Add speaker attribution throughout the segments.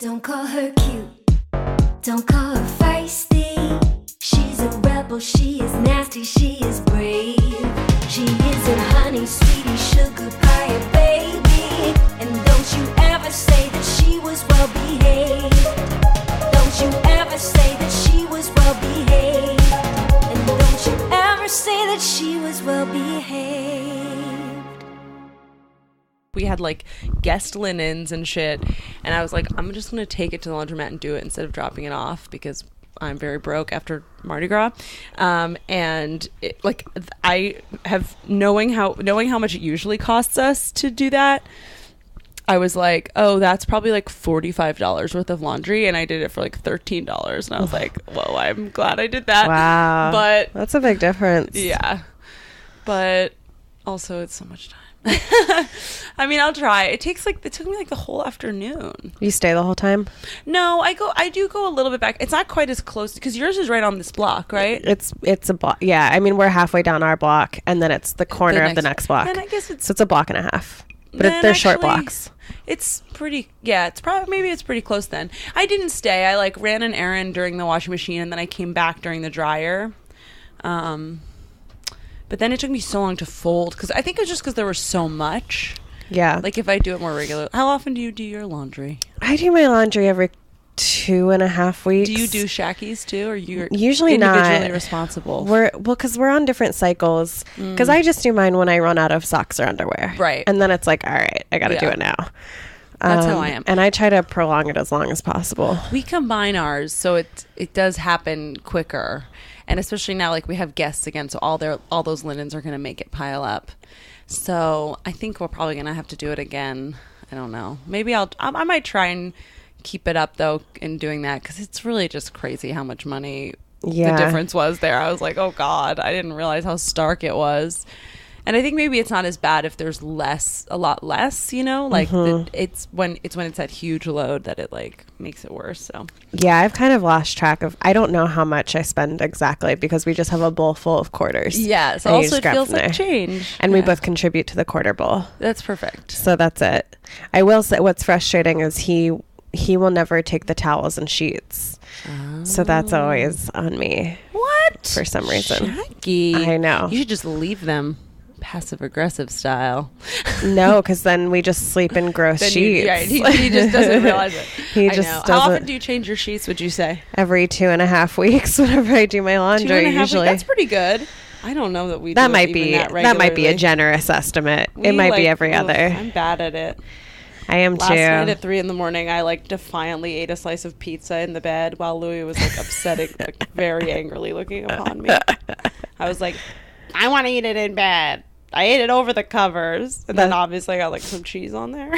Speaker 1: Don't call her cute, don't call her feisty. She's a rebel, she is nasty, she is brave. She isn't honey, sweetie, sugar pie, baby. And don't you ever say that she was well behaved. Don't you ever say that she was well behaved. And don't you ever say that she was well behaved.
Speaker 2: We had like guest linens and shit, and I was like, I'm just gonna take it to the laundromat and do it instead of dropping it off because I'm very broke after Mardi Gras. And it, like, I have knowing how much it usually costs us to do that, I was like, oh, that's probably like $45 worth of laundry, and I did it for like $13, and I was like, whoa, I'm glad I did that.
Speaker 3: Wow,
Speaker 2: but
Speaker 3: that's a big difference.
Speaker 2: Yeah, but also it's so much time. I mean, I'll try. It took me like the whole afternoon.
Speaker 3: You stay the whole time?
Speaker 2: No, I do go a little bit back. It's not quite as close because yours is right on this block, right?
Speaker 3: It's a block. Yeah, I mean, we're halfway down our block, and then it's the corner of the next block.
Speaker 2: And I guess so
Speaker 3: it's a block and a half. But they're short blocks.
Speaker 2: It's pretty. Yeah, it's pretty close. Then I didn't stay. I like ran an errand during the washing machine, and then I came back during the dryer. But then it took me so long to fold because I think it was just because there was so much.
Speaker 3: Yeah.
Speaker 2: Like if I do it more regular. How often do you do your laundry?
Speaker 3: I do my laundry every 2.5 weeks.
Speaker 2: Do you do shackies too, or you're
Speaker 3: usually
Speaker 2: individually
Speaker 3: not
Speaker 2: responsible?
Speaker 3: Because we're on different cycles. Because I just do mine when I run out of socks or underwear.
Speaker 2: Right.
Speaker 3: And then it's like, all right, I got to do it now.
Speaker 2: That's how I am.
Speaker 3: And I try to prolong it as long as possible.
Speaker 2: We combine ours, so it does happen quicker. And especially now, like we have guests again, so all those linens are going to make it pile up. So I think we're probably going to have to do it again. I don't know. Maybe I might try and keep it up though in doing that because it's really just crazy how much money the difference was there. I was like, oh God, I didn't realize how stark it was. And I think maybe it's not as bad if there's a lot less, you know, like it's when it's that huge load that it like makes it worse. So
Speaker 3: yeah, I've kind of lost track of, I don't know how much I spend exactly because we just have a bowl full of quarters.
Speaker 2: Yeah. So also it feels like change.
Speaker 3: And we both contribute to the quarter bowl.
Speaker 2: That's perfect.
Speaker 3: So that's it. I will say what's frustrating is he will never take the towels and sheets. Oh. So that's always on me.
Speaker 2: What?
Speaker 3: For some reason.
Speaker 2: Shaggy.
Speaker 3: I know.
Speaker 2: You should just leave them. Passive aggressive style.
Speaker 3: No, because then we just sleep in gross sheets.
Speaker 2: He just doesn't realize it.
Speaker 3: He just doesn't.
Speaker 2: How often do you change your sheets, would you say?
Speaker 3: Every 2.5 weeks whenever I do my laundry, usually.
Speaker 2: That's pretty good. I don't know that we
Speaker 3: that
Speaker 2: do
Speaker 3: might
Speaker 2: it
Speaker 3: be
Speaker 2: even that regularly.
Speaker 3: That might be a generous estimate. It might be every other.
Speaker 2: I'm bad at it.
Speaker 3: I am
Speaker 2: Last
Speaker 3: too.
Speaker 2: night at 3 a.m, I like defiantly ate a slice of pizza in the bed while Louis was like upsetting, like very angrily looking upon me. I was like, I want to eat it in bed. I ate it over the covers, and then obviously I got like some cheese on there.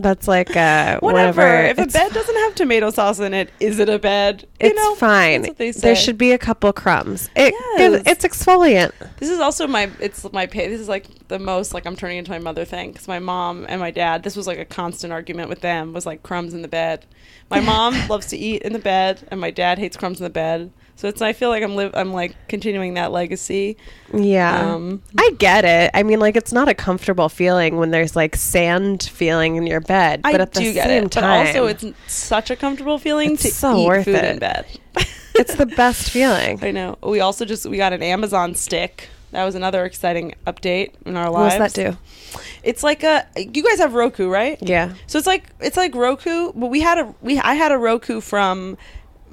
Speaker 3: That's like
Speaker 2: whatever. If a bed doesn't have tomato sauce in it, is it a bed?
Speaker 3: It's fine. That's what they say. There should be a couple crumbs. It's exfoliant.
Speaker 2: This is also this is like the most like I'm turning into my mother thing because my mom and my dad. This was like a constant argument with them. Was like crumbs in the bed. My mom loves to eat in the bed, and my dad hates crumbs in the bed. So I feel like I'm like continuing that legacy.
Speaker 3: Yeah. I get it. I mean, like it's not a comfortable feeling when there's like sand feeling in your bed. But at the same time,
Speaker 2: but also it's such a comfortable feeling to
Speaker 3: so
Speaker 2: eat
Speaker 3: worth
Speaker 2: food
Speaker 3: it.
Speaker 2: in bed.
Speaker 3: It's the best feeling.
Speaker 2: I know. We also we got an Amazon stick. That was another exciting update in our lives.
Speaker 3: What does that do?
Speaker 2: It's like you guys have Roku, right?
Speaker 3: Yeah.
Speaker 2: So it's like Roku, but I had a Roku from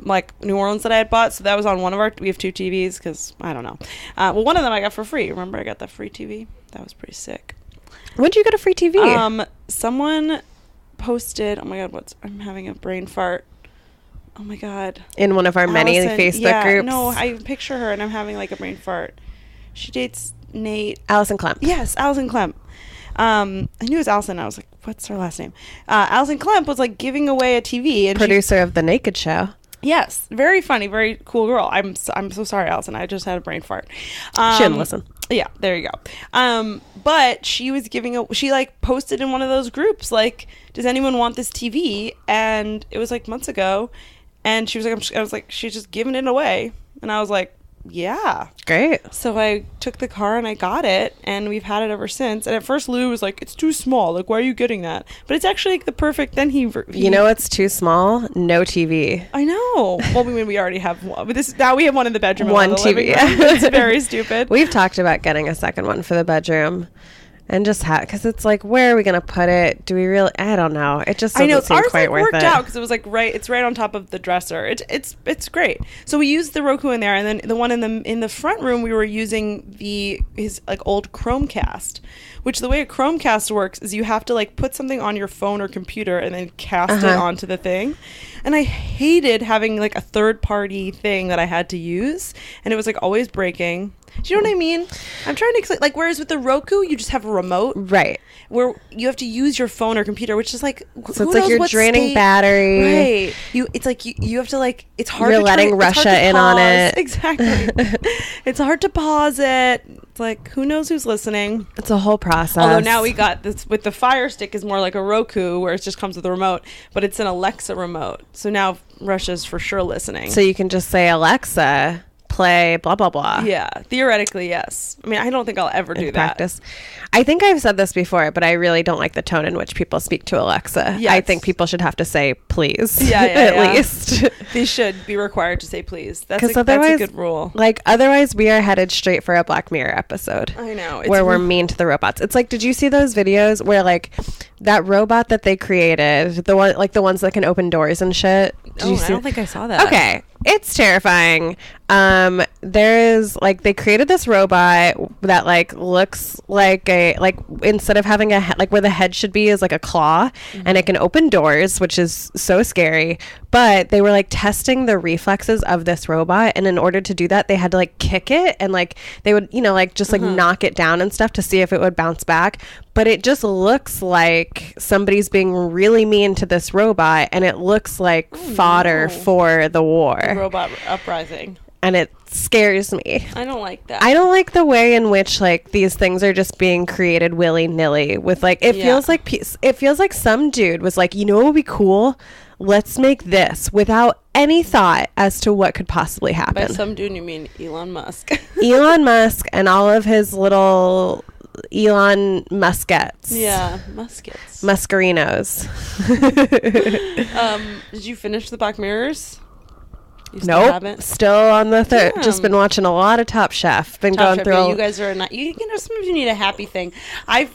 Speaker 2: like New Orleans that I had bought, so that was on one of we have 2 TVs because I don't know. Well, one of them I got for free. Remember, I got that free TV. That was pretty sick.
Speaker 3: When did you get a free TV?
Speaker 2: Someone posted. Oh my God, I'm having a brain fart. Oh my God.
Speaker 3: In one of our many Facebook groups.
Speaker 2: No, I picture her and I'm having like a brain fart. She dates Nate.
Speaker 3: Allison Klemp.
Speaker 2: Yes, Allison Klemp. I knew it was Allison. I was like, what's her last name? Allison Klemp was like giving away a TV. And
Speaker 3: producer of The Naked Show.
Speaker 2: Yes, very funny, very cool girl. I'm so sorry, Allison. I just had a brain fart.
Speaker 3: She didn't listen.
Speaker 2: Yeah, there you go. But she was she like posted in one of those groups like, does anyone want this TV? And it was like months ago, and she was like, I was like, she's just giving it away, and I was like, yeah.
Speaker 3: Great.
Speaker 2: So I took the car and I got it, and we've had it ever since. And at first Lou was like, it's too small. Like, why are you getting that? But it's actually like the perfect, then he
Speaker 3: You know what's too small? No TV.
Speaker 2: I know. Well, we already have one. But now we have one in the bedroom.
Speaker 3: One
Speaker 2: and
Speaker 3: TV.
Speaker 2: It's very stupid.
Speaker 3: We've talked about getting a second one for the bedroom. And just because it's like, where are we going to put it? Do we really? I don't know. It just doesn't seem quite worth it.
Speaker 2: Ours worked out because it was like it's right on top of the dresser. It's great. So we used the Roku in there, and then the one in the front room we were using his like old Chromecast, which the way a Chromecast works is you have to like put something on your phone or computer and then cast it onto the thing. And I hated having like a third party thing that I had to use, and it was like always breaking. Do you know what I mean? I'm trying to explain. Like, whereas with the Roku, you just have a remote.
Speaker 3: Right.
Speaker 2: Where you have to use your phone or computer, which is like,
Speaker 3: so it's like you're draining battery.
Speaker 2: Right. It's like you have to like, it's hard
Speaker 3: You're letting Russia in on it.
Speaker 2: Exactly. It's hard to pause it. It's like, who knows who's listening?
Speaker 3: It's a whole process.
Speaker 2: Although now we got this with the Fire Stick is more like a Roku, where it just comes with a remote, but it's an Alexa remote. So now Russia's for sure listening.
Speaker 3: So you can just say, Alexa, play blah blah blah.
Speaker 2: Yeah, theoretically, yes. I mean, I don't think I'll ever do that.
Speaker 3: Practice. I think I've said this before, but I really don't like the tone in which people speak to Alexa.
Speaker 2: Yes.
Speaker 3: I think people should have to say please.
Speaker 2: Yeah,
Speaker 3: at least.
Speaker 2: They should be required to say please. That's a good rule.
Speaker 3: Like, otherwise we are headed straight for a Black Mirror episode.
Speaker 2: I know.
Speaker 3: Where we're mean to the robots. It's like, did you see those videos where like that robot that they created, the ones that can open doors and shit?
Speaker 2: I don't think I saw that.
Speaker 3: Okay. It's terrifying. There's like, they created this robot that like looks like instead of having a head, like where the head should be is like a claw, and it can open doors, which is so scary. But they were like testing the reflexes of this robot, and in order to do that, they had to like kick it, and like they would, like just like knock it down and stuff to see if it would bounce back. But it just looks like somebody's being really mean to this robot, and it looks like fodder for the war.
Speaker 2: Robot uprising.
Speaker 3: And it scares me.
Speaker 2: I don't like that.
Speaker 3: I don't like the way in which like these things are just being created willy-nilly with like, it feels like some dude was like, you know what would be cool? Let's make this without any thought as to what could possibly happen.
Speaker 2: By some dude, you mean Elon Musk.
Speaker 3: Elon Musk and all of his little Elon Muskets.
Speaker 2: Yeah, Muskets.
Speaker 3: Muskarinos.
Speaker 2: Did you finish the Black Mirrors?
Speaker 3: Nope. Still on the third. Just been watching a lot of Top Chef. Going through.
Speaker 2: You guys are not. You know, sometimes you need a happy thing. I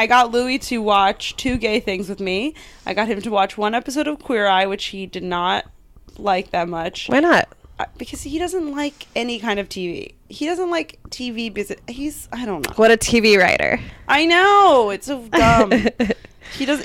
Speaker 2: got Louis to watch 2 gay things with me. I got him to watch 1 episode of Queer Eye, which he did not like that much.
Speaker 3: Why not?
Speaker 2: Because he doesn't like any kind of TV. He doesn't like TV because I don't know.
Speaker 3: What a TV writer.
Speaker 2: I know. It's so dumb. He does,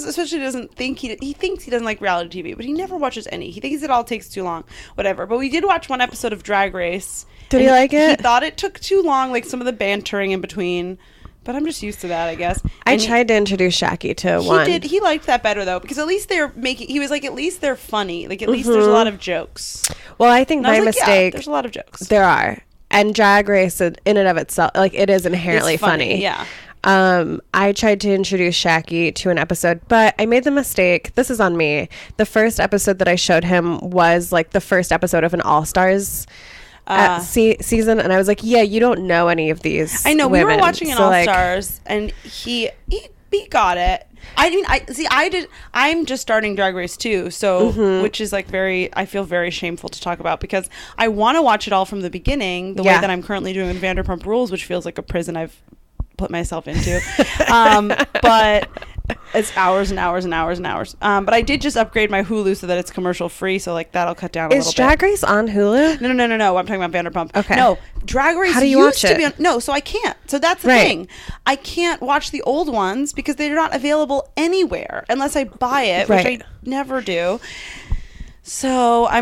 Speaker 2: especially doesn't think he thinks he doesn't like reality TV, but he never watches any. He thinks it all takes too long, whatever. But we did watch 1 episode of Drag Race.
Speaker 3: Did he like it?
Speaker 2: He thought it took too long, like some of the bantering in between. But I'm just used to that, I guess.
Speaker 3: I tried to introduce Shaki to one.
Speaker 2: He liked that better though, because at least he was like, at least they're funny. Like at least there's a lot of jokes.
Speaker 3: Well, I think my mistake.
Speaker 2: Yeah, there's a lot of jokes.
Speaker 3: There are. And Drag Race in and of itself, like it is inherently funny.
Speaker 2: Yeah.
Speaker 3: I tried to introduce Shaki to an episode, but I made the mistake. This is on me. The first episode that I showed him was like the first episode of an All-Stars season, and I was like, yeah, you don't know any of these.
Speaker 2: I know.
Speaker 3: women.
Speaker 2: We were watching an All-Stars, and he got it. I mean, I'm just starting Drag Race too, so which is like I feel very shameful to talk about, because I want to watch it all from the beginning, the way that I'm currently doing with Vanderpump Rules, which feels like a prison I've put myself into. But it's hours and hours and hours and hours. But I did just upgrade my Hulu so that it's commercial free, so like that'll cut down a little bit.
Speaker 3: Is Drag Race on Hulu?
Speaker 2: No. I'm talking about Vanderpump.
Speaker 3: Okay.
Speaker 2: No, Drag Race
Speaker 3: How do you watch
Speaker 2: used to
Speaker 3: it?
Speaker 2: be on. No, so I can't. So that's the thing. I can't watch the old ones because they're not available anywhere unless I buy it, which I never do. So I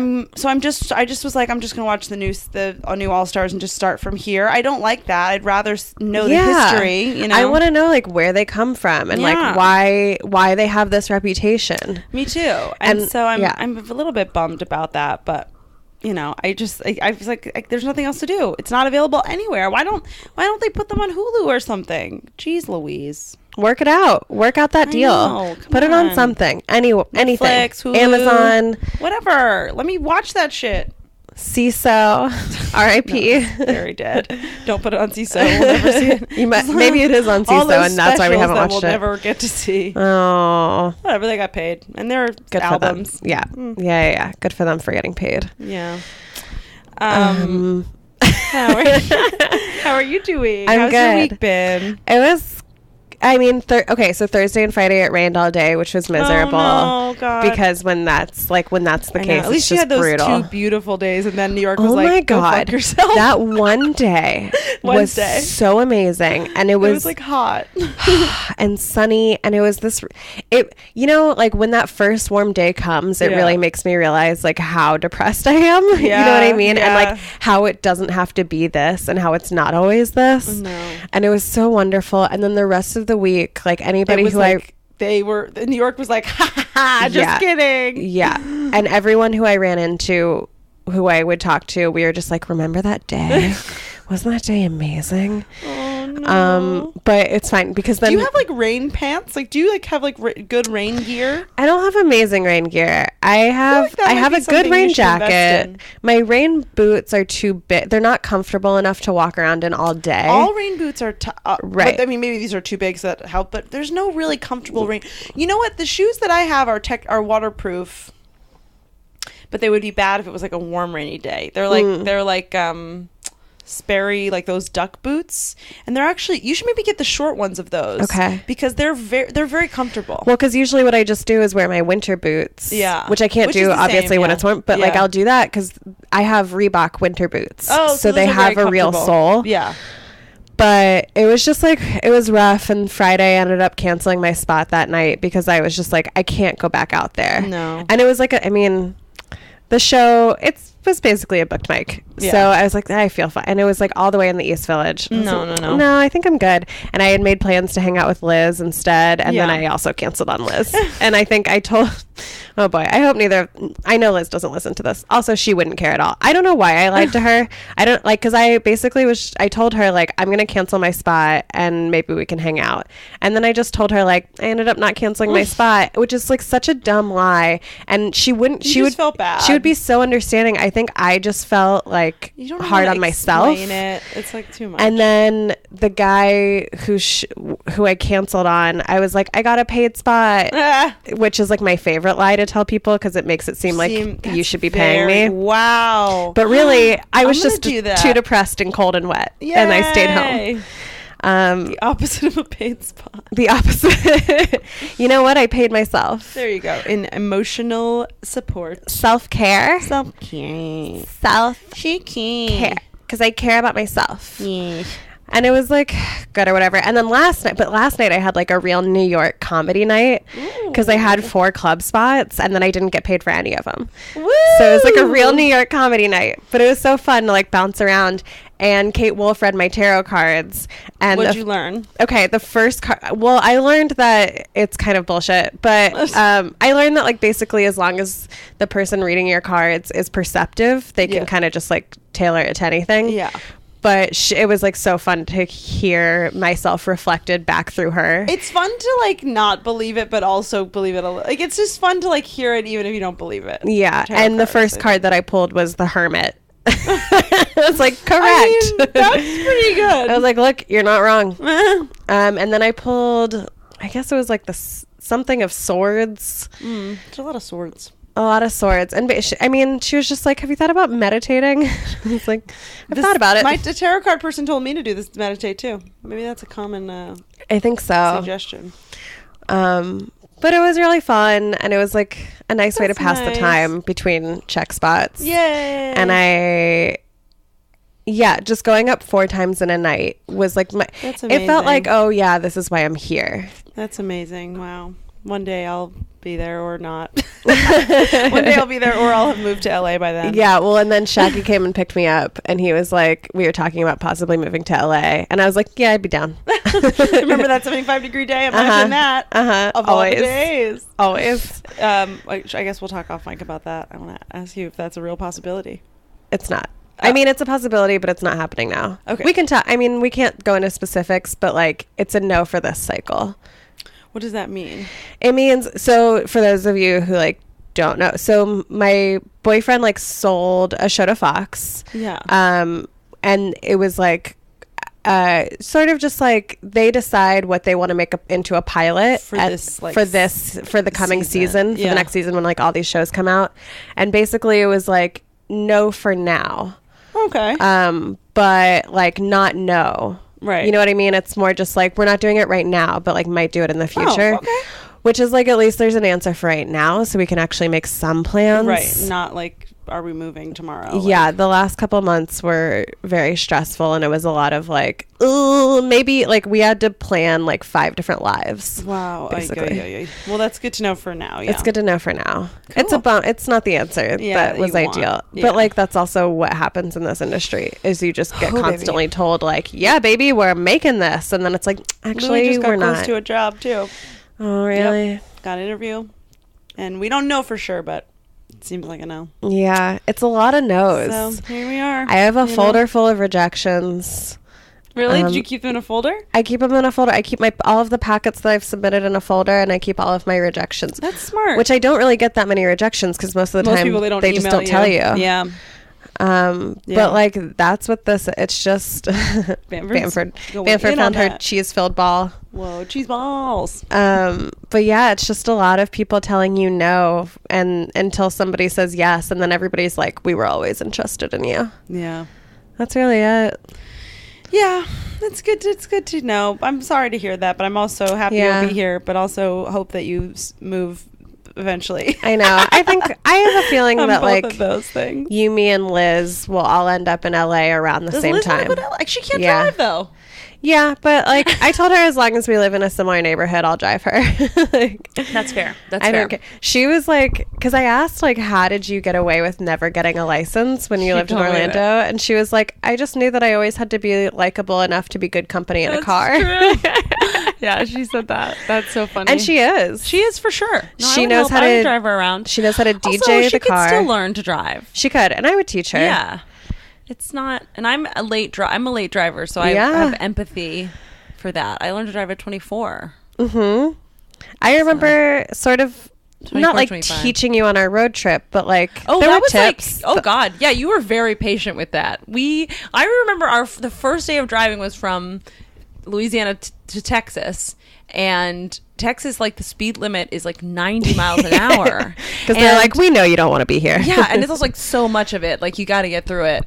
Speaker 2: just was like, I'm just gonna watch the new All Stars and just start from here. I don't like that. I'd rather know the history. You know,
Speaker 3: I want to know like where they come from and like why they have this reputation.
Speaker 2: Me too. And so I'm a little bit bummed about that, but you know, I was like, there's nothing else to do. It's not available anywhere. Why don't they put them on Hulu or something? Jeez Louise.
Speaker 3: Work it out. Work out that deal. Put it on something. Anything.
Speaker 2: Netflix, Hulu,
Speaker 3: Amazon.
Speaker 2: Whatever. Let me watch that shit.
Speaker 3: CISO, R.I.P.
Speaker 2: Very dead. Don't put it on CISO. We'll never see it.
Speaker 3: Maybe it is on
Speaker 2: All those
Speaker 3: CISO, and that's why we haven't
Speaker 2: specials
Speaker 3: watched
Speaker 2: that
Speaker 3: it.
Speaker 2: we'll never get to see.
Speaker 3: Oh,
Speaker 2: Whatever, they got paid. And they're
Speaker 3: good
Speaker 2: albums.
Speaker 3: for them. Yeah. Good for them for getting paid.
Speaker 2: Yeah. How are you doing?
Speaker 3: I'm
Speaker 2: How's
Speaker 3: good.
Speaker 2: your week been?
Speaker 3: It was, so Thursday and Friday it rained all day, which was miserable.
Speaker 2: Oh, no, God.
Speaker 3: Because when that's the case,
Speaker 2: At least
Speaker 3: it's
Speaker 2: you
Speaker 3: just
Speaker 2: had those
Speaker 3: brutal.
Speaker 2: 2 beautiful days, and then New York was
Speaker 3: Oh
Speaker 2: like,
Speaker 3: my
Speaker 2: go
Speaker 3: God.
Speaker 2: fuck yourself.
Speaker 3: That one day was
Speaker 2: Wednesday.
Speaker 3: so amazing. And it
Speaker 2: It
Speaker 3: was,
Speaker 2: was like hot.
Speaker 3: and sunny. And it was like when that first warm day comes, it
Speaker 2: Yeah.
Speaker 3: really makes me realize like how depressed I am. You know what I mean? And
Speaker 2: Yeah.
Speaker 3: like how it doesn't have to be this and how it's not always this.
Speaker 2: No.
Speaker 3: And it was so wonderful. And then the rest of the week, like anybody
Speaker 2: It was
Speaker 3: who
Speaker 2: like, New York was like, ha ha ha, just
Speaker 3: Yeah.
Speaker 2: kidding.
Speaker 3: yeah. And everyone who I ran into, who I would talk to, we were just like, remember that day? Wasn't that day amazing?
Speaker 2: Oh, no.
Speaker 3: But it's fine because then
Speaker 2: Do you have like rain pants? Like, do you like have like good rain gear?
Speaker 3: I don't have amazing rain gear. I have
Speaker 2: like that
Speaker 3: I
Speaker 2: might
Speaker 3: have
Speaker 2: be
Speaker 3: a good
Speaker 2: something
Speaker 3: rain
Speaker 2: you should invest
Speaker 3: jacket.
Speaker 2: in.
Speaker 3: My rain boots are too big. They're not comfortable enough to walk around in all day.
Speaker 2: All rain boots are
Speaker 3: Right.
Speaker 2: But, I mean, maybe these are too big, so that help. But there's no really comfortable rain. You know what? The shoes that I have are waterproof, but they would be bad if it was like a warm, rainy day. They're like Sperry, like those duck boots, and they're actually, you should maybe get the short ones of those.
Speaker 3: Okay.
Speaker 2: Because they're very comfortable.
Speaker 3: Well, because usually what I just do is wear my winter boots.
Speaker 2: Yeah.
Speaker 3: Which I can't
Speaker 2: Which is
Speaker 3: do
Speaker 2: the
Speaker 3: obviously
Speaker 2: same,
Speaker 3: when
Speaker 2: yeah.
Speaker 3: it's warm, but like
Speaker 2: Yeah.
Speaker 3: I'll do that because I have Reebok winter boots.
Speaker 2: Oh,
Speaker 3: so
Speaker 2: those
Speaker 3: they
Speaker 2: are
Speaker 3: have
Speaker 2: very
Speaker 3: a real
Speaker 2: comfortable.
Speaker 3: sole.
Speaker 2: Yeah.
Speaker 3: But it was just like, it was rough. And Friday I ended up canceling my spot that night because I was just like, I can't go back out there.
Speaker 2: No.
Speaker 3: And it was like, the show, was basically a booked mic.
Speaker 2: Yeah.
Speaker 3: So I was like, I feel fine. And it was like all the way in the East Village. I was
Speaker 2: No,
Speaker 3: like,
Speaker 2: no.
Speaker 3: No, I think I'm good. And I had made plans to hang out with Liz instead. And then
Speaker 2: Yeah.
Speaker 3: I also canceled on Liz. And I think I told, oh boy, I hope I know Liz doesn't listen to this. Also, she wouldn't care at all. I don't know why I lied to her. I don't like, cause I basically I told her like, I'm going to cancel my spot and maybe we can hang out. And then I just told her like, I ended up not canceling my spot, which is like such a dumb lie. And she wouldn't,
Speaker 2: You
Speaker 3: she
Speaker 2: just
Speaker 3: would
Speaker 2: felt bad.
Speaker 3: She would be so understanding. I think I just felt like
Speaker 2: You don't know
Speaker 3: hard
Speaker 2: how to
Speaker 3: on myself.
Speaker 2: explain it. It's like too much.
Speaker 3: And then the guy who I canceled on, I was like, I got a paid spot, which is like my favorite lie to tell people because it makes it seem like you should be paying me.
Speaker 2: Wow.
Speaker 3: But really, I was
Speaker 2: gonna
Speaker 3: just
Speaker 2: do that.
Speaker 3: too depressed and cold and wet, and I stayed home.
Speaker 2: The opposite of a paid spot.
Speaker 3: The opposite. You know what? I paid myself.
Speaker 2: There you go. In emotional support.
Speaker 3: Self-care.
Speaker 2: Self-care.
Speaker 3: Self-care. Because I care about myself.
Speaker 2: Yeah.
Speaker 3: And it was like good or whatever. And then last night I had like a real New York comedy night because I had 4 club spots and then I didn't get paid for any of them.
Speaker 2: Woo!
Speaker 3: So it was like a real New York comedy night. But it was so fun to like bounce around. And Kate Wolf read my tarot cards. And
Speaker 2: What'd you learn?
Speaker 3: Okay, the first card. Well, I learned that it's kind of bullshit, but I learned that like basically as long as the person reading your cards is perceptive, they can kind of just like tailor it to anything.
Speaker 2: Yeah.
Speaker 3: But it was like so fun to hear myself reflected back through her.
Speaker 2: It's fun to like not believe it, but also believe it. Like it's just fun to like hear it, even if you don't believe it.
Speaker 3: Yeah,
Speaker 2: Tarot
Speaker 3: and the
Speaker 2: cards,
Speaker 3: first
Speaker 2: I
Speaker 3: card that I pulled was the Hermit. I was like, correct.
Speaker 2: I mean, that's pretty good.
Speaker 3: I was like, look, you're not wrong. And then I pulled, I guess it was like something of swords.
Speaker 2: There's a lot of swords.
Speaker 3: A lot of swords. And she was just like, have you thought about meditating? I was like, I've thought about it.
Speaker 2: The tarot card person told me to do this, meditate too. Maybe that's a common
Speaker 3: I think so.
Speaker 2: suggestion.
Speaker 3: But it was really fun, and it was like a nice way to pass the
Speaker 2: nice.
Speaker 3: time between check spots.
Speaker 2: Yay!
Speaker 3: And just going up 4 times in a night was like
Speaker 2: That's
Speaker 3: it felt like,
Speaker 2: amazing.
Speaker 3: oh yeah, this is why I'm here.
Speaker 2: That's amazing. Wow. One day I'll be there or not. One day I'll be there or I'll have moved to LA by then.
Speaker 3: Yeah, well, and then Shaggy came and picked me up, and he was like, we were talking about possibly moving to LA, and I was like, yeah, I'd be down.
Speaker 2: Remember that 75-degree day? Imagine that. Of all the days.
Speaker 3: Always.
Speaker 2: I guess we'll talk off mic about that. I want to ask you if that's a real possibility.
Speaker 3: It's not. I mean, it's a possibility, but it's not happening now.
Speaker 2: Okay.
Speaker 3: We can talk. I mean, we can't go into specifics, but like, it's a no for this cycle.
Speaker 2: What does that mean?
Speaker 3: It means, so for those of you who like don't know. So my boyfriend like sold a show to Fox.
Speaker 2: Yeah.
Speaker 3: And it was like sort of just like they decide what they want to make into a pilot
Speaker 2: For this, like,
Speaker 3: for the coming season, for
Speaker 2: Yeah.
Speaker 3: the next season when like all these shows come out. And basically it was like no for now.
Speaker 2: Okay.
Speaker 3: But like not no.
Speaker 2: Right.
Speaker 3: You know what I mean? It's more just like we're not doing it right now, but like might do it in the future.
Speaker 2: Oh, okay.
Speaker 3: Which is like at least there's an answer for right now, so we can actually make some plans.
Speaker 2: Right. Not like, are we moving tomorrow?
Speaker 3: Yeah,
Speaker 2: Like,
Speaker 3: the last couple months were very stressful, and it was a lot of like, ooh, maybe like we had to plan like 5 different lives.
Speaker 2: wow.
Speaker 3: Basically.
Speaker 2: Well, that's good to know for now. Yeah.
Speaker 3: It's good to know for now. It's a
Speaker 2: Cool.
Speaker 3: bump. It's not the answer
Speaker 2: Yeah,
Speaker 3: that
Speaker 2: that
Speaker 3: was
Speaker 2: you want.
Speaker 3: ideal,
Speaker 2: Yeah.
Speaker 3: but like that's also what happens in this industry is you just get
Speaker 2: Oh, baby.
Speaker 3: constantly told like, yeah, baby, we're making this, and then it's like,
Speaker 2: Louis
Speaker 3: actually,
Speaker 2: just got
Speaker 3: we're
Speaker 2: close
Speaker 3: not.
Speaker 2: to a job too.
Speaker 3: Oh, really?
Speaker 2: Yep. Got an interview, and we don't know for sure, but it seems like a no.
Speaker 3: Yeah, it's a lot of no's.
Speaker 2: So here we are.
Speaker 3: I have a
Speaker 2: you know.
Speaker 3: folder full of rejections.
Speaker 2: Really? Did you keep them in a folder?
Speaker 3: I keep them in a folder. I keep all of the packets that I've submitted in a folder, and I keep all of my rejections.
Speaker 2: That's smart.
Speaker 3: Which I don't really get that many rejections because most of the
Speaker 2: Most
Speaker 3: time
Speaker 2: people they just
Speaker 3: don't tell you.
Speaker 2: Yeah. Yeah.
Speaker 3: But like that's what this. It's just
Speaker 2: Bamford's going
Speaker 3: Bamford
Speaker 2: in on
Speaker 3: found her
Speaker 2: that.
Speaker 3: cheese-filled ball.
Speaker 2: Whoa, cheese balls.
Speaker 3: But yeah, it's just a lot of people telling you no, and until somebody says yes, and then everybody's like, "We were always interested in you."
Speaker 2: Yeah.
Speaker 3: That's really it.
Speaker 2: Yeah, it's good. It's good to know. I'm sorry to hear that, but I'm also happy
Speaker 3: Yeah.
Speaker 2: you'll be here. But also hope that you move eventually.
Speaker 3: I know. I think I have a feeling
Speaker 2: On
Speaker 3: that
Speaker 2: both
Speaker 3: like
Speaker 2: of those things.
Speaker 3: you, me, and Liz will all end up in LA around the
Speaker 2: Does
Speaker 3: same
Speaker 2: Liz wanna
Speaker 3: time.
Speaker 2: go to LA? Like, she can't
Speaker 3: Yeah.
Speaker 2: drive though.
Speaker 3: Yeah, but like I told her as long as we live in a similar neighborhood, I'll drive her. Like,
Speaker 2: That's fair. That's
Speaker 3: I
Speaker 2: fair.
Speaker 3: don't care. She was like, because I asked like, how did you get away with never getting a license when you
Speaker 2: She
Speaker 3: lived in
Speaker 2: told me
Speaker 3: Orlando?
Speaker 2: that.
Speaker 3: And she was like, I just knew that I always had to be likable enough to be good company in a
Speaker 2: That's
Speaker 3: car.
Speaker 2: true. Yeah, she said that. That's so funny.
Speaker 3: And she is.
Speaker 2: She is for sure. No,
Speaker 3: She
Speaker 2: I would
Speaker 3: knows
Speaker 2: help.
Speaker 3: how
Speaker 2: I would
Speaker 3: to-
Speaker 2: drive her around.
Speaker 3: She knows how to DJ
Speaker 2: Also, she
Speaker 3: the
Speaker 2: could
Speaker 3: car.
Speaker 2: still learn to drive.
Speaker 3: She could, and I would teach her.
Speaker 2: Yeah, it's not. And I'm a late driver, so I
Speaker 3: Yeah.
Speaker 2: have empathy for that. I learned to drive at 24.
Speaker 3: I remember sort of
Speaker 2: 24,
Speaker 3: not like
Speaker 2: 25.
Speaker 3: teaching you on our road trip, but like
Speaker 2: Oh,
Speaker 3: there
Speaker 2: that
Speaker 3: were
Speaker 2: was
Speaker 3: tips.
Speaker 2: like, oh God, yeah, you were very patient with that. I remember the first day of driving was from Louisiana to Texas, and Texas, like the speed limit is like 90 miles an hour.
Speaker 3: Because they're like, we know you don't want to be here.
Speaker 2: Yeah, and it's like so much of it, like you got to get through it.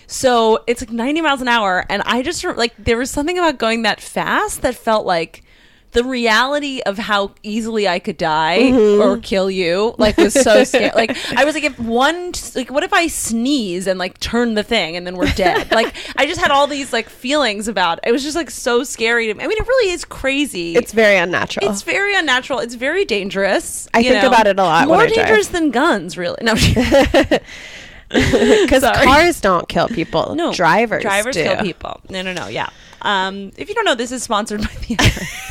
Speaker 2: So it's like 90 miles an hour, and I just like there was something about going that fast that felt like the reality of how easily I could die or kill you, like, was so scary. Like, I was like, what if I sneeze and like turn the thing and then we're dead? Like, I just had all these like feelings about it. It was just like so scary to me. I mean, it really is crazy.
Speaker 3: It's very unnatural.
Speaker 2: It's very unnatural. It's very dangerous.
Speaker 3: I think about it a lot when
Speaker 2: More
Speaker 3: I drive.
Speaker 2: dangerous than guns, really. No,
Speaker 3: Because
Speaker 2: Sorry.
Speaker 3: cars don't kill people.
Speaker 2: no.
Speaker 3: Drivers do.
Speaker 2: kill people. No. Yeah. If you don't know, this is sponsored by the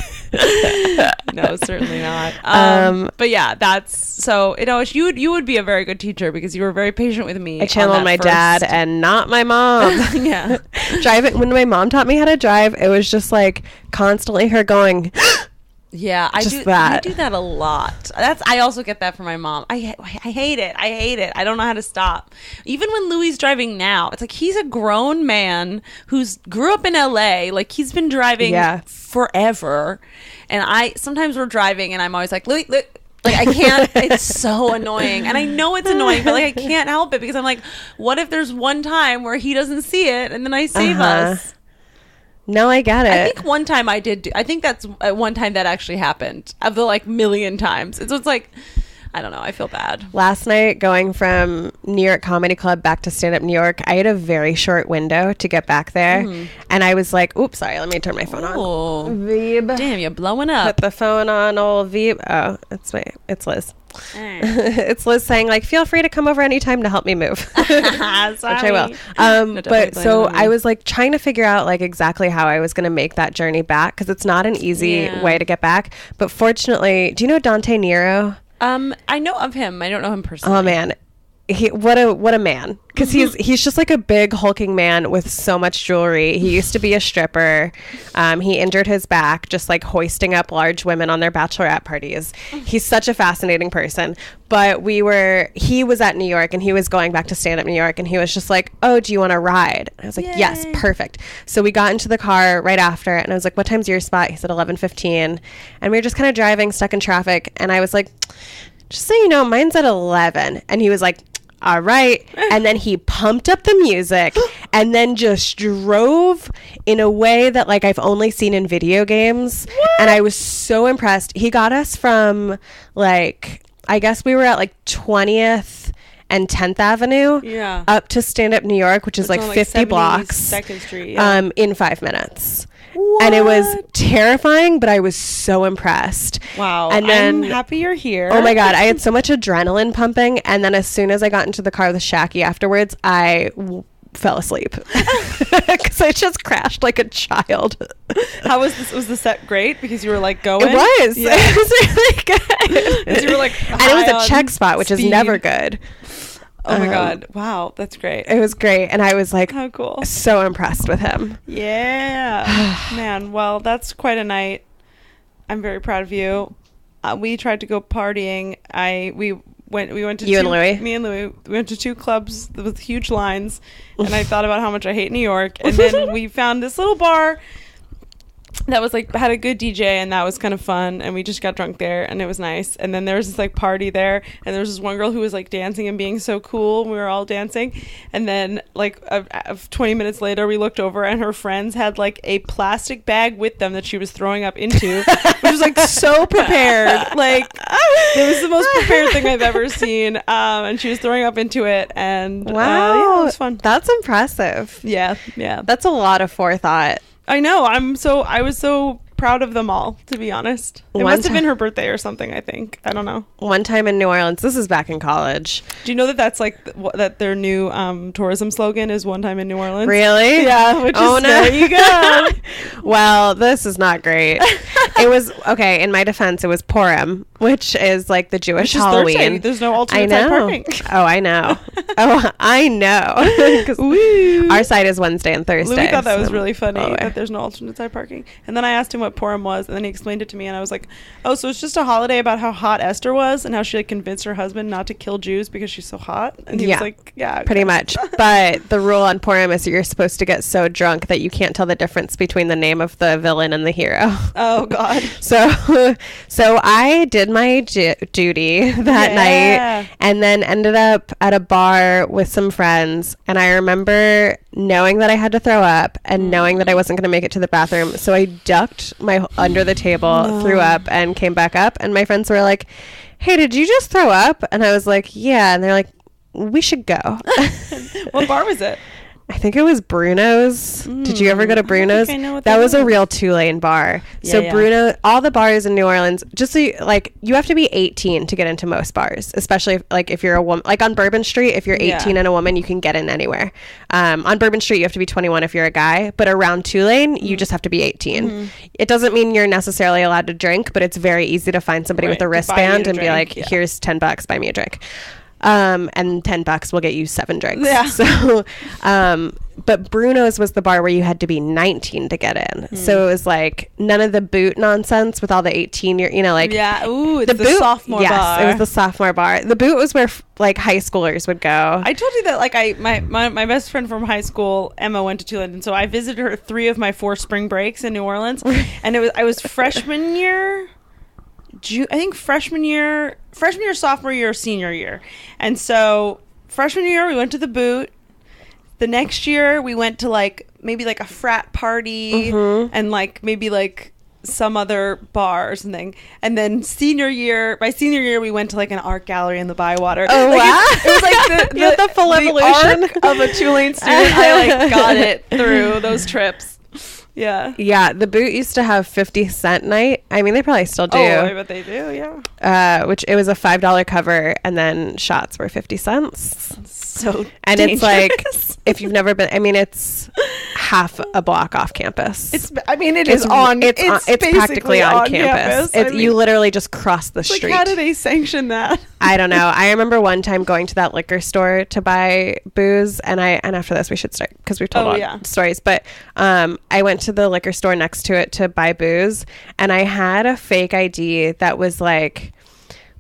Speaker 2: No, certainly not. But yeah, that's so. You would be a very good teacher because you were very patient with me.
Speaker 3: I channeled my dad and not my mom.
Speaker 2: Yeah.
Speaker 3: Driving when my mom taught me how to drive, it was just like constantly her going.
Speaker 2: Yeah, I
Speaker 3: Just
Speaker 2: do
Speaker 3: that.
Speaker 2: I do that a lot. I also get that from my mom. I hate it. I hate it. I don't know how to stop. Even when Louis is driving now, it's like he's a grown man who's grew up in LA. Like he's been driving forever. And sometimes we're driving and I'm always like, Louis, like I can't. It's so annoying. And I know it's annoying, but like I can't help it because I'm like, what if there's one time where he doesn't see it and then I save us?
Speaker 3: No, I get it.
Speaker 2: I think one time I did. I think that's one time that actually happened of the like million times. So it's like, I don't know. I feel bad.
Speaker 3: Last night, going from New York Comedy Club back to Stand Up New York, I had a very short window to get back there. And I was like, oops, sorry, let me turn my phone on.
Speaker 2: Oh,
Speaker 3: Veeb.
Speaker 2: damn, you're blowing up.
Speaker 3: Put the phone on, old Veeb. Oh, it's Liz. It's Liz saying, like, feel free to come over anytime to help me move. Which I will.
Speaker 2: No,
Speaker 3: But
Speaker 2: definitely
Speaker 3: so
Speaker 2: blame it on
Speaker 3: I
Speaker 2: me.
Speaker 3: was like trying to figure out like exactly how I was going to make that journey back because it's not an easy way to get back. But fortunately, do you know Dante Nero?
Speaker 2: I know of him. I don't know him personally.
Speaker 3: Oh man, what a man, because he's just like a big hulking man with so much jewelry. He used to be a stripper. He injured his back just like hoisting up large women on their bachelorette parties. He's such a fascinating person. But he was at New York, and he was going back to stand up New York, and he was just like, oh, do you want to ride? And I was like,
Speaker 2: Yay.
Speaker 3: yes, perfect. So we got into the car right after, and I was like, what time's your spot? He said 11:15, and we were just kind of driving, stuck in traffic, and I was like, just so you know, mine's at 11. And he was like, all right. And then he pumped up the music and then just drove in a way that like I've only seen in video games. What? And I was so impressed. He got us from like, I guess we were at like 20th and 10th Avenue up to Stand Up New York, which is like 50 blocks
Speaker 2: 2nd Street,
Speaker 3: in 5 minutes.
Speaker 2: What?
Speaker 3: And it was terrifying, but I was so impressed.
Speaker 2: Wow.
Speaker 3: And then,
Speaker 2: I'm happy you're here.
Speaker 3: Oh my God. I had so much adrenaline pumping. And then as soon as I got into the car with Shaki afterwards, I fell asleep because I just crashed like a child.
Speaker 2: How was this? Was the set great? Because you were like going?
Speaker 3: It was.
Speaker 2: Yeah.
Speaker 3: It was really good.
Speaker 2: You were like,
Speaker 3: and it was a check spot, which is never good.
Speaker 2: Oh my God. Wow. That's great.
Speaker 3: It was great. And I was like,
Speaker 2: how cool.
Speaker 3: So impressed with him.
Speaker 2: Yeah. Man. Well, that's quite a night. I'm very proud of you. We tried to go partying. We went to me and Louis, we went to 2 clubs with huge lines, and I thought about how much I hate New York. And then we found this little bar that was like had a good DJ, and that was kind of fun, and we just got drunk there, and it was nice. And then there was this like party there, and there was this one girl who was like dancing and being so cool, and we were all dancing. And then like 20 minutes later, we looked over, and her friends had like a plastic bag with them that she was throwing up into, which was like so prepared. Like it was the most prepared thing I've ever seen. And she was throwing up into it, and
Speaker 3: wow,
Speaker 2: it was fun.
Speaker 3: That's impressive.
Speaker 2: Yeah.
Speaker 3: That's a lot of forethought.
Speaker 2: I know. I was so proud of them all, to be honest. It must have been her birthday or something, I think. I don't know.
Speaker 3: One time in New Orleans, this is back in college.
Speaker 2: Do you know that that's like that their new tourism slogan is one time in New Orleans?
Speaker 3: Really?
Speaker 2: Yeah. Which is, there you go.
Speaker 3: Well, this is not great. It was, okay, in my defense, it was Purim, which is like the Jewish Halloween.
Speaker 2: Thursday. There's no alternate side parking.
Speaker 3: Oh, I know. I know. Because our side is Wednesday and Thursday.
Speaker 2: Louis thought that was really funny that there's no alternate side parking. And then I asked him what Purim was, and then he explained it to me, and I was like, oh, so it's just a holiday about how hot Esther was and how she like convinced her husband not to kill Jews because she's so hot. And he was like, yeah. Okay.
Speaker 3: Pretty much. But the rule on Purim is you're supposed to get so drunk that you can't tell the difference between the name of the villain and the hero.
Speaker 2: Oh, God.
Speaker 3: So I did my duty that night, and then ended up at a bar with some friends, and I remember knowing that I had to throw up and knowing that I wasn't going to make it to the bathroom, so I ducked my under the table, threw up, and came back up, and my friends were like, hey, did you just throw up? And I was like, yeah. And they're like, we should go.
Speaker 2: What bar was it?
Speaker 3: I think it was Bruno's. Did you ever go to Bruno's?
Speaker 2: I know what
Speaker 3: that was a real Tulane bar. So Bruno, all the bars in New Orleans, just so you have to be 18 to get into most bars, especially if you're a woman. Like on Bourbon Street, if you're 18 and a woman, you can get in anywhere. On Bourbon Street, you have to be 21 if you're a guy, but around Tulane, you just have to18. It doesn't mean you're necessarily allowed to drink, but it's very easy to find somebody with a wristband and be like, here's $10, buy me a drink. And $10 will get you 7 drinks. Yeah. So, but Bruno's was the bar where you had to be 19 to get in. So it was like none of the boot nonsense with all the 18-year,
Speaker 2: it's the sophomore bar.
Speaker 3: Yes, it was the sophomore bar. The boot was where like high schoolers would go.
Speaker 2: I told you that like my best friend from high school, Emma, went to Tulane, and so I visited her 3 of my 4 spring breaks in New Orleans, and I was freshman year. I think freshman year, sophomore year, senior year. And so freshman year, we went to the boot. The next year, we went to maybe a frat party and maybe some other bar or something. And then by senior year, we went to an art gallery in the Bywater.
Speaker 3: Oh, wow.
Speaker 2: It was
Speaker 3: the full evolution
Speaker 2: arc of a Tulane student. I got it through those trips.
Speaker 3: Yeah, the Boot used to have 50-cent night. I mean, they probably still do.
Speaker 2: Oh, I bet they do, yeah.
Speaker 3: Which it was a $5 cover, and then shots were 50 cents.
Speaker 2: So
Speaker 3: and
Speaker 2: dangerous.
Speaker 3: It's like, if you've never been, I mean, it's half a block off campus.
Speaker 2: It's
Speaker 3: practically on campus. You literally just cross the street.
Speaker 2: Like, how do they sanction that?
Speaker 3: I don't know. I remember one time going to that liquor store to buy booze, and after this we should start because we've told stories. But I went to the liquor store next to it to buy booze, and I had a fake ID that was like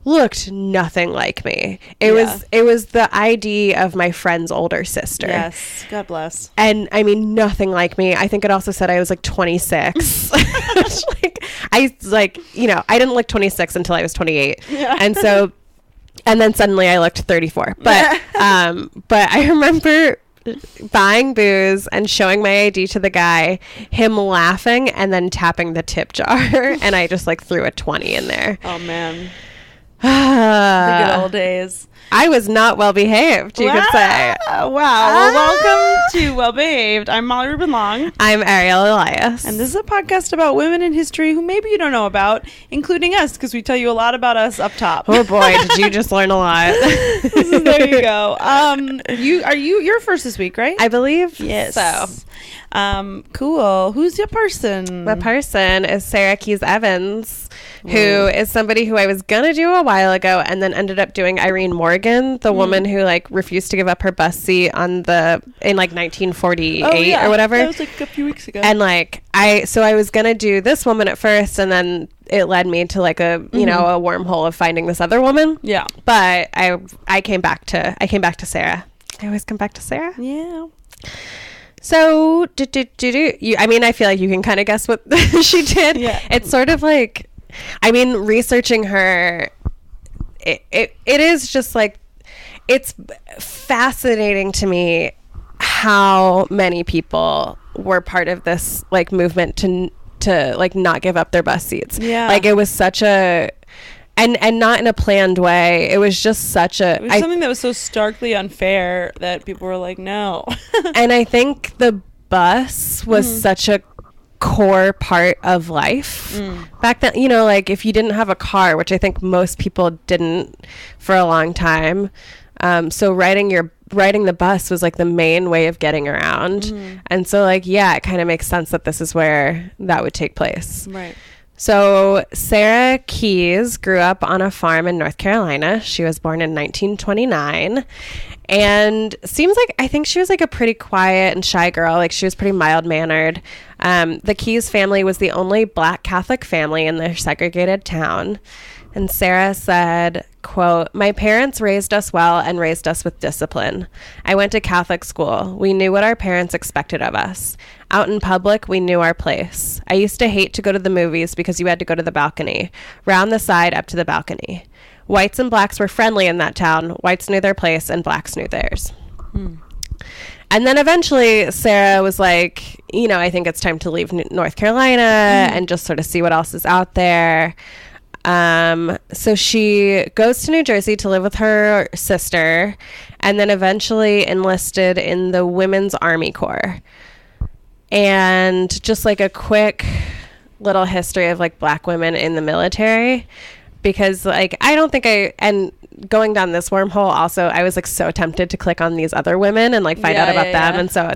Speaker 3: looked nothing like me. It was the ID of my friend's older sister.
Speaker 2: Yes, God bless.
Speaker 3: And I mean, nothing like me. I think it also said I was like 26. I didn't look 26 until I was 28. Yeah. And then suddenly I looked 34. But I remember buying booze and showing my ID to the guy, him laughing and then tapping the tip jar, and I just like threw a 20 in there.
Speaker 2: Oh man. The good old days.
Speaker 3: I was not well behaved, you could say.
Speaker 2: Wow. Well, welcome to Well Behaved. I'm Molly Ruben-Long.
Speaker 3: I'm Ariel Elias.
Speaker 2: And this is a podcast about women in history who maybe you don't know about, including us, because we tell you a lot about us up top.
Speaker 3: Oh boy, did you just learn a lot.
Speaker 2: There you go. You're first this week, right?
Speaker 3: I believe
Speaker 2: yes.
Speaker 3: So.
Speaker 2: Cool. Who's your person?
Speaker 3: The person is Sarah Keys Evans, who is somebody who I was gonna do a while ago and then ended up doing Irene Morgan, the woman who like refused to give up her bus seat in like 1948 or whatever.
Speaker 2: That was like a few weeks ago.
Speaker 3: And like I was gonna do this woman at first, and then it led me to like a a wormhole of finding this other woman.
Speaker 2: Yeah.
Speaker 3: But I came back to Sarah. I always come back to Sarah.
Speaker 2: Yeah.
Speaker 3: So, I feel like you can kind of guess what she did.
Speaker 2: Yeah.
Speaker 3: It's sort of like, researching her, it is just like, it's fascinating to me how many people were part of this like movement to like not give up their bus seats.
Speaker 2: Yeah.
Speaker 3: Like it was such a... And not in a planned way. It was just such a...
Speaker 2: It was something that was so starkly unfair that people were like, no.
Speaker 3: And I think the bus was such a core part of life. Back then, like if you didn't have a car, which I think most people didn't for a long time. So riding the bus was like the main way of getting around. And so like, yeah, it kind of makes sense that this is where that would take place.
Speaker 2: Right.
Speaker 3: So Sarah Keys grew up on a farm in North Carolina. She was born in 1929, and I think she was like a pretty quiet and shy girl. Like she was pretty mild-mannered. The Keys family was the only Black Catholic family in their segregated town. And Sarah said, quote, "My parents raised us well and raised us with discipline. I went to Catholic school. We knew what our parents expected of us. Out in public, we knew our place. I used to hate to go to the movies because you had to go to the balcony. Round the side up to the balcony. Whites and blacks were friendly in that town. Whites knew their place and blacks knew theirs." And then eventually Sarah was like, I think it's time to leave North Carolina and just sort of see what else is out there. So she goes to New Jersey to live with her sister, and then eventually enlisted in the Women's Army Corps. And just like a quick little history of like Black women in the military, because like and going down this wormhole also, I was like so tempted to click on these other women and like find out about them. And so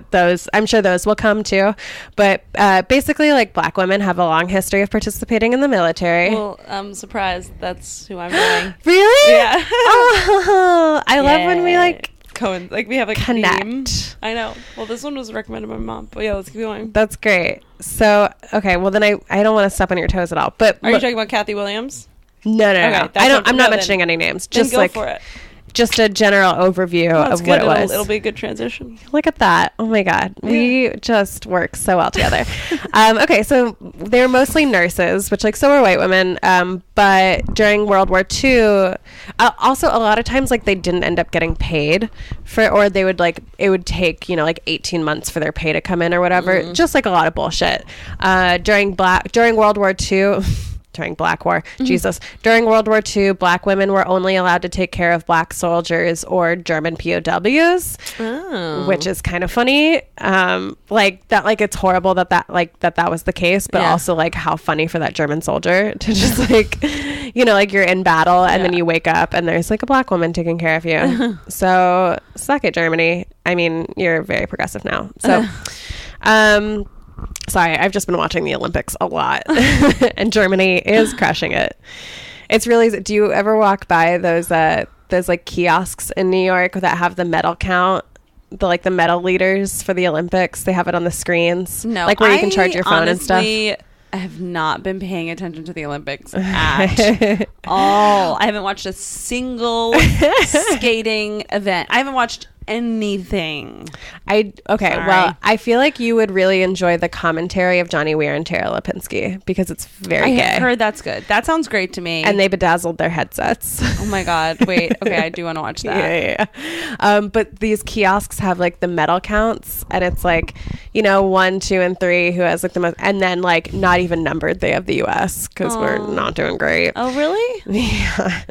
Speaker 3: I'm sure those will come too. But basically like Black women have a long history of participating in the military.
Speaker 2: Well, I'm surprised that's who I'm doing.
Speaker 3: Really?
Speaker 2: Yeah.
Speaker 3: Oh, I love when we like
Speaker 2: we have a
Speaker 3: connect.
Speaker 2: theme. I know. Well, this one was recommended by my mom, but yeah, let's keep going.
Speaker 3: That's great. So, okay, well then I don't want to step on your toes at all. But
Speaker 2: are you talking about Cathay Williams?
Speaker 3: No. I'm not mentioning any names. Just
Speaker 2: go for it.
Speaker 3: Just a general overview of what it was.
Speaker 2: It'll be a good transition.
Speaker 3: Look at that. Oh my God. Yeah. We just work so well together. Okay, so they're mostly nurses, which like so are white women. But during World War II, also a lot of times like they didn't end up getting paid or they would like, it would take, like 18 months for their pay to come in or whatever. Just like a lot of bullshit. During World War II, during Black War, Jesus. During World War II, Black women were only allowed to take care of Black soldiers or German POWs, which is kind of funny. Like that, like it's horrible that was the case, but also like how funny for that German soldier to just like, you know, like you're in battle and then you wake up and there's like a Black woman taking care of you. So suck it, Germany. I mean, you're very progressive now. So, sorry, I've just been watching the Olympics a lot and Germany is crushing it. It's really, do you ever walk by those like kiosks in New York that have the medal count? The medal leaders for the Olympics, they have it on the screens.
Speaker 2: No,
Speaker 3: like where you can charge your phone and stuff.
Speaker 2: I have not been paying attention to the Olympics at all. I haven't watched a single skating event. I haven't watched anything.
Speaker 3: Well, I feel like you would really enjoy the commentary of Johnny Weir and Tara Lipinski because it's very gay.
Speaker 2: I heard that's good. That sounds great to me.
Speaker 3: And they bedazzled their headsets.
Speaker 2: Oh my God. Wait. Okay, I do want to watch that.
Speaker 3: Yeah. But these kiosks have like the medal counts and it's like, you know, 1, 2, and 3 who has like the most, and then like not even numbered they have the US because we're not doing great.
Speaker 2: Oh really?
Speaker 3: Yeah.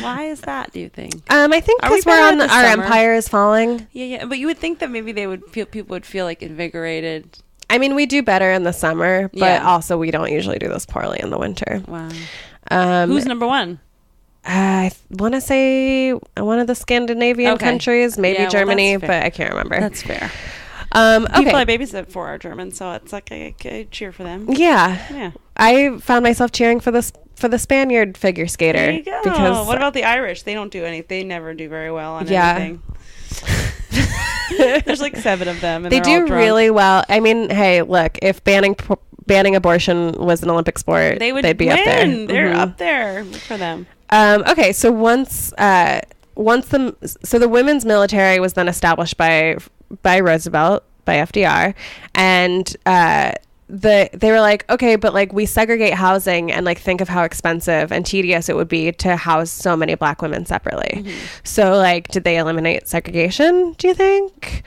Speaker 2: Why is that, do you think?
Speaker 3: I think because our empire is falling.
Speaker 2: Yeah, but you would think that maybe people would feel like invigorated.
Speaker 3: I mean, we do better in the summer, but also we don't usually do this poorly in the winter.
Speaker 2: Wow. Who's number one?
Speaker 3: I want to say one of the Scandinavian countries, maybe Germany, but I can't remember.
Speaker 2: That's fair.
Speaker 3: Okay.
Speaker 2: People I babysit for are German, so it's like I cheer for them.
Speaker 3: Yeah. I found myself cheering for the Spaniard figure skater.
Speaker 2: There you go. Because what about the Irish? They don't do anything. They never do very well on anything. There's like 7 of them. And
Speaker 3: they do really well. I mean, hey, look, if banning abortion was an Olympic sport, they'd be up there.
Speaker 2: They're up there. Look for them.
Speaker 3: Okay, so once the women's military was then established by Roosevelt, by FDR, and they were like, okay, but like we segregate housing and like think of how expensive and tedious it would be to house so many Black women separately. So like, did they eliminate segregation, do you think?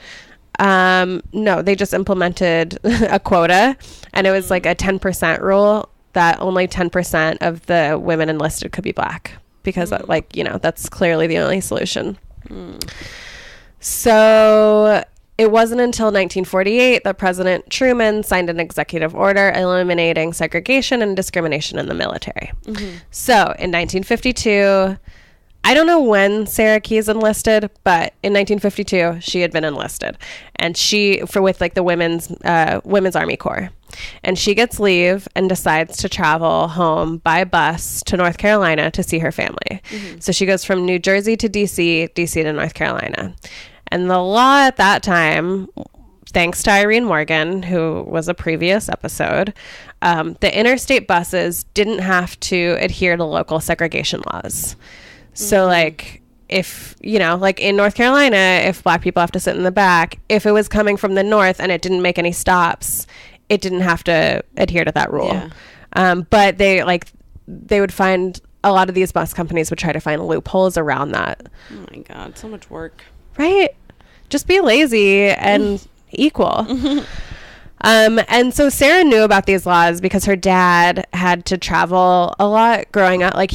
Speaker 3: No, they just implemented a quota, and it was like a 10% rule that only 10% of the women enlisted could be Black because like, you know, that's clearly the only solution. So it wasn't until 1948 that President Truman signed an executive order eliminating segregation and discrimination in the military. So in 1952, I don't know when Sarah Keyes enlisted, but in 1952 she had been enlisted, and with like the women's Army Corps, and she gets leave and decides to travel home by bus to North Carolina to see her family. So she goes from New Jersey to DC to North Carolina. And the law at that time, thanks to Irene Morgan, who was a previous episode, the interstate buses didn't have to adhere to local segregation laws. So like if, you know, like in North Carolina, if Black people have to sit in the back, if it was coming from the north and it didn't make any stops, it didn't have to adhere to that rule. But they would find, a lot of these bus companies would try to find loopholes around that.
Speaker 2: Oh my God, so much work.
Speaker 3: Right? Just be lazy and equal. And so Sarah knew about these laws because her dad had to travel a lot growing up. Like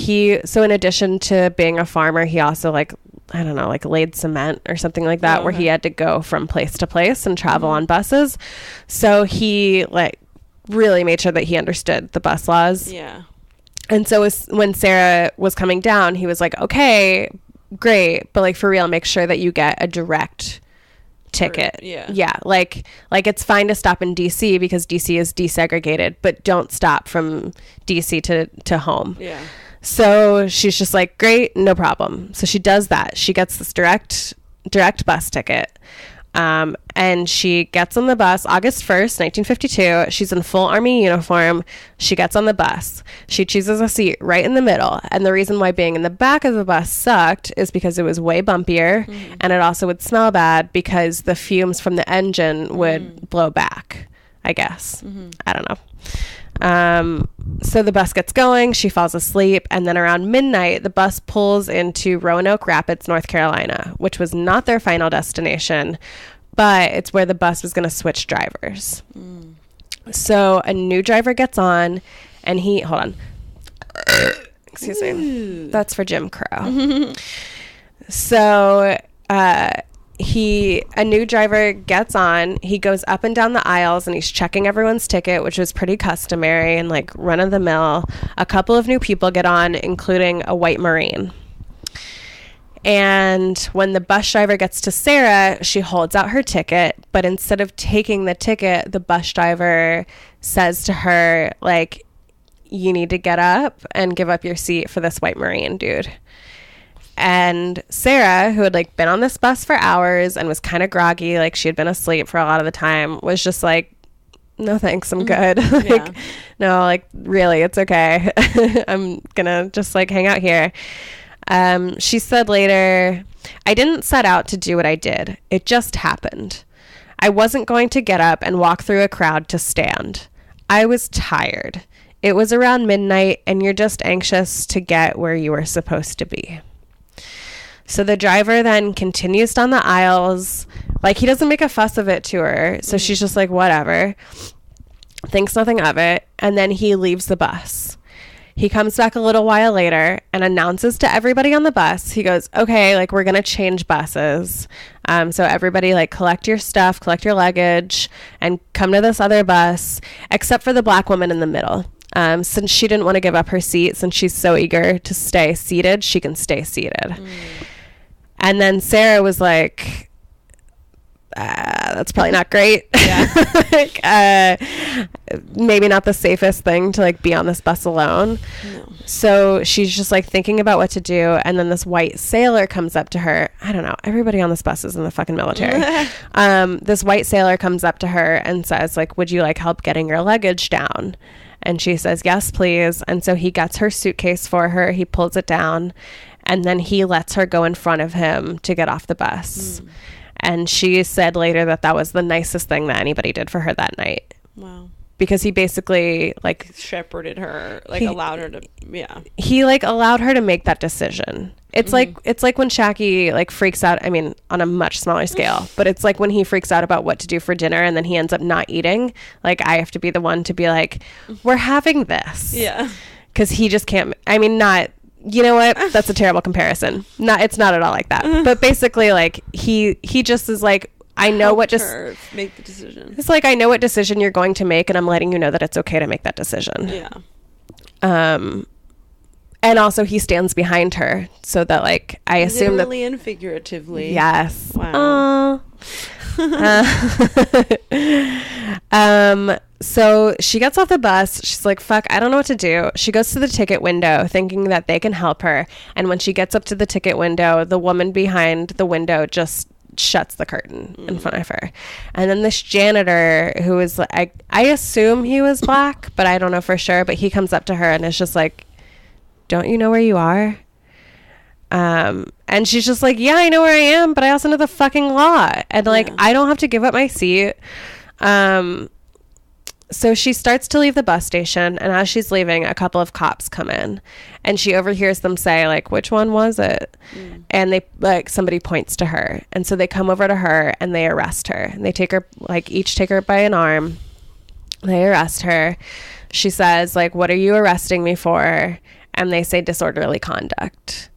Speaker 3: so in addition to being a farmer, he also laid cement or something like that, where he had to go from place to place and travel on buses. So he really made sure that he understood the bus laws.
Speaker 2: Yeah.
Speaker 3: And so when Sarah was coming down, he was like, okay, great, but like for real, make sure that you get a direct ticket. Like it's fine to stop in DC because DC is desegregated, but don't stop from DC to home. So she's just like, great, no problem. So she does that. She gets this direct bus ticket. And she gets on the bus August 1st, 1952. She's in full Army uniform. She gets on the bus. She chooses a seat right in the middle. And the reason why being in the back of the bus sucked is because it was way bumpier, and it also would smell bad because the fumes from the engine would blow back, I guess. I don't know. So the bus gets going, she falls asleep, and then around midnight, the bus pulls into Roanoke Rapids, North Carolina, which was not their final destination, but it's where the bus was going to switch drivers. So a new driver gets on, and Excuse me. That's for Jim Crow. So a new driver gets on. He goes up and down the aisles and he's checking everyone's ticket, which was pretty customary and like run of the mill. A couple of new people get on, including a white Marine. And when the bus driver gets to Sarah, she holds out her ticket, but instead of taking the ticket, the bus driver says to her, like, you need to get up and give up your seat for this white Marine dude. And Sarah, who had like been on this bus for hours and was kind of groggy, like she had been asleep for a lot of the time, was just like, no thanks, I'm good. Like, no, like really, it's okay. I'm gonna just like hang out here. She said later, I didn't set out to do what I did. It just happened. I wasn't going to get up and walk through a crowd to stand. I was tired. It was around midnight and you're just anxious to get where you were supposed to be. So the driver then continues down the aisles. Like, he doesn't make a fuss of it to her. So she's just like, whatever. Thinks nothing of it. And then he leaves the bus. He comes back a little while later and announces to everybody on the bus. He goes, okay, like, we're going to change buses. So everybody, like, collect your stuff, collect your luggage, and come to this other bus, except for the black woman in the middle. Since she didn't want to give up her seat, since she's so eager to stay seated, she can stay seated. And then Sarah was like, that's probably not great. Yeah. Like, maybe not the safest thing to like be on this bus alone. No. So she's just like thinking about what to do. And then this white sailor comes up to her. I don't know. Everybody on this bus is in the fucking military. This white sailor comes up to her and says like, would you like help getting your luggage down? And she says, yes, please. And so he gets her suitcase for her. He pulls it down. And then he lets her go in front of him to get off the bus. And she said later that that was the nicest thing that anybody did for her that night. Wow. Because he basically like
Speaker 2: shepherded her, like allowed her to,
Speaker 3: he like allowed her to make that decision. It's like when Shaggy like freaks out, I mean, on a much smaller scale, but it's like when he freaks out about what to do for dinner and then he ends up not eating. Like, I have to be the one to be like, we're having this. Yeah. Because he just can't, I mean, not, you know what? That's a terrible comparison. It's not at all like that. But basically, like, he just is like, I know what just
Speaker 2: make the decision.
Speaker 3: It's like, I know what decision you're going to make, and I'm letting you know that it's okay to make that decision. Yeah. And also he stands behind her so that like I assume
Speaker 2: literally and figuratively.
Speaker 3: Yes.
Speaker 2: Wow.
Speaker 3: So she gets off the bus. She's like, fuck, I don't know what to do. She goes to the ticket window thinking that they can help her. And when she gets up to the ticket window, the woman behind the window just shuts the curtain in front of her. And then this janitor who is like, I assume he was black, but I don't know for sure. But he comes up to her and is just like, don't you know where you are? And she's just like, yeah, I know where I am, but I also know the fucking law. And like, I don't have to give up my seat. So she starts to leave the bus station, and as she's leaving, a couple of cops come in, and she overhears them say like, which one was it? And they like, somebody points to her, and so they come over to her and they arrest her, and they take her, like, each take her by an arm. They arrest her. She says like, what are you arresting me for? And they say disorderly conduct.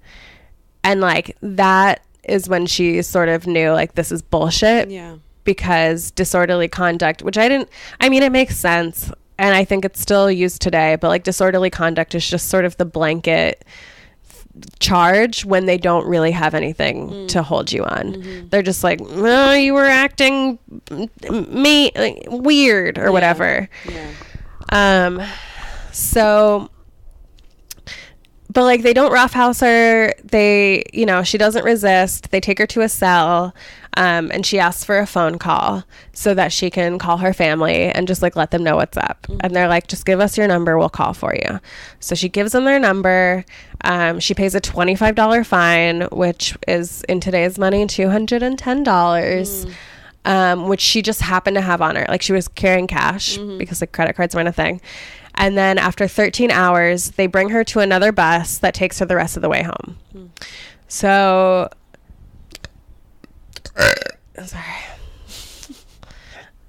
Speaker 3: And like, that is when she sort of knew like, this is bullshit.
Speaker 2: Yeah.
Speaker 3: Because disorderly conduct, which it makes sense, and I think it's still used today, but like, disorderly conduct is just sort of the blanket charge when they don't really have anything to hold you on. They're just like, oh, you were acting weird or whatever. So, but like, they don't roughhouse her. They, you know, she doesn't resist. They take her to a cell. And she asks for a phone call so that she can call her family and just like let them know what's up. And they're like, just give us your number, we'll call for you. So she gives them their number. She pays a $25 fine, which is in today's money $210, which she just happened to have on her. Like, she was carrying cash because like credit cards weren't a thing. And then after 13 hours, they bring her to another bus that takes her the rest of the way home. So... Sorry.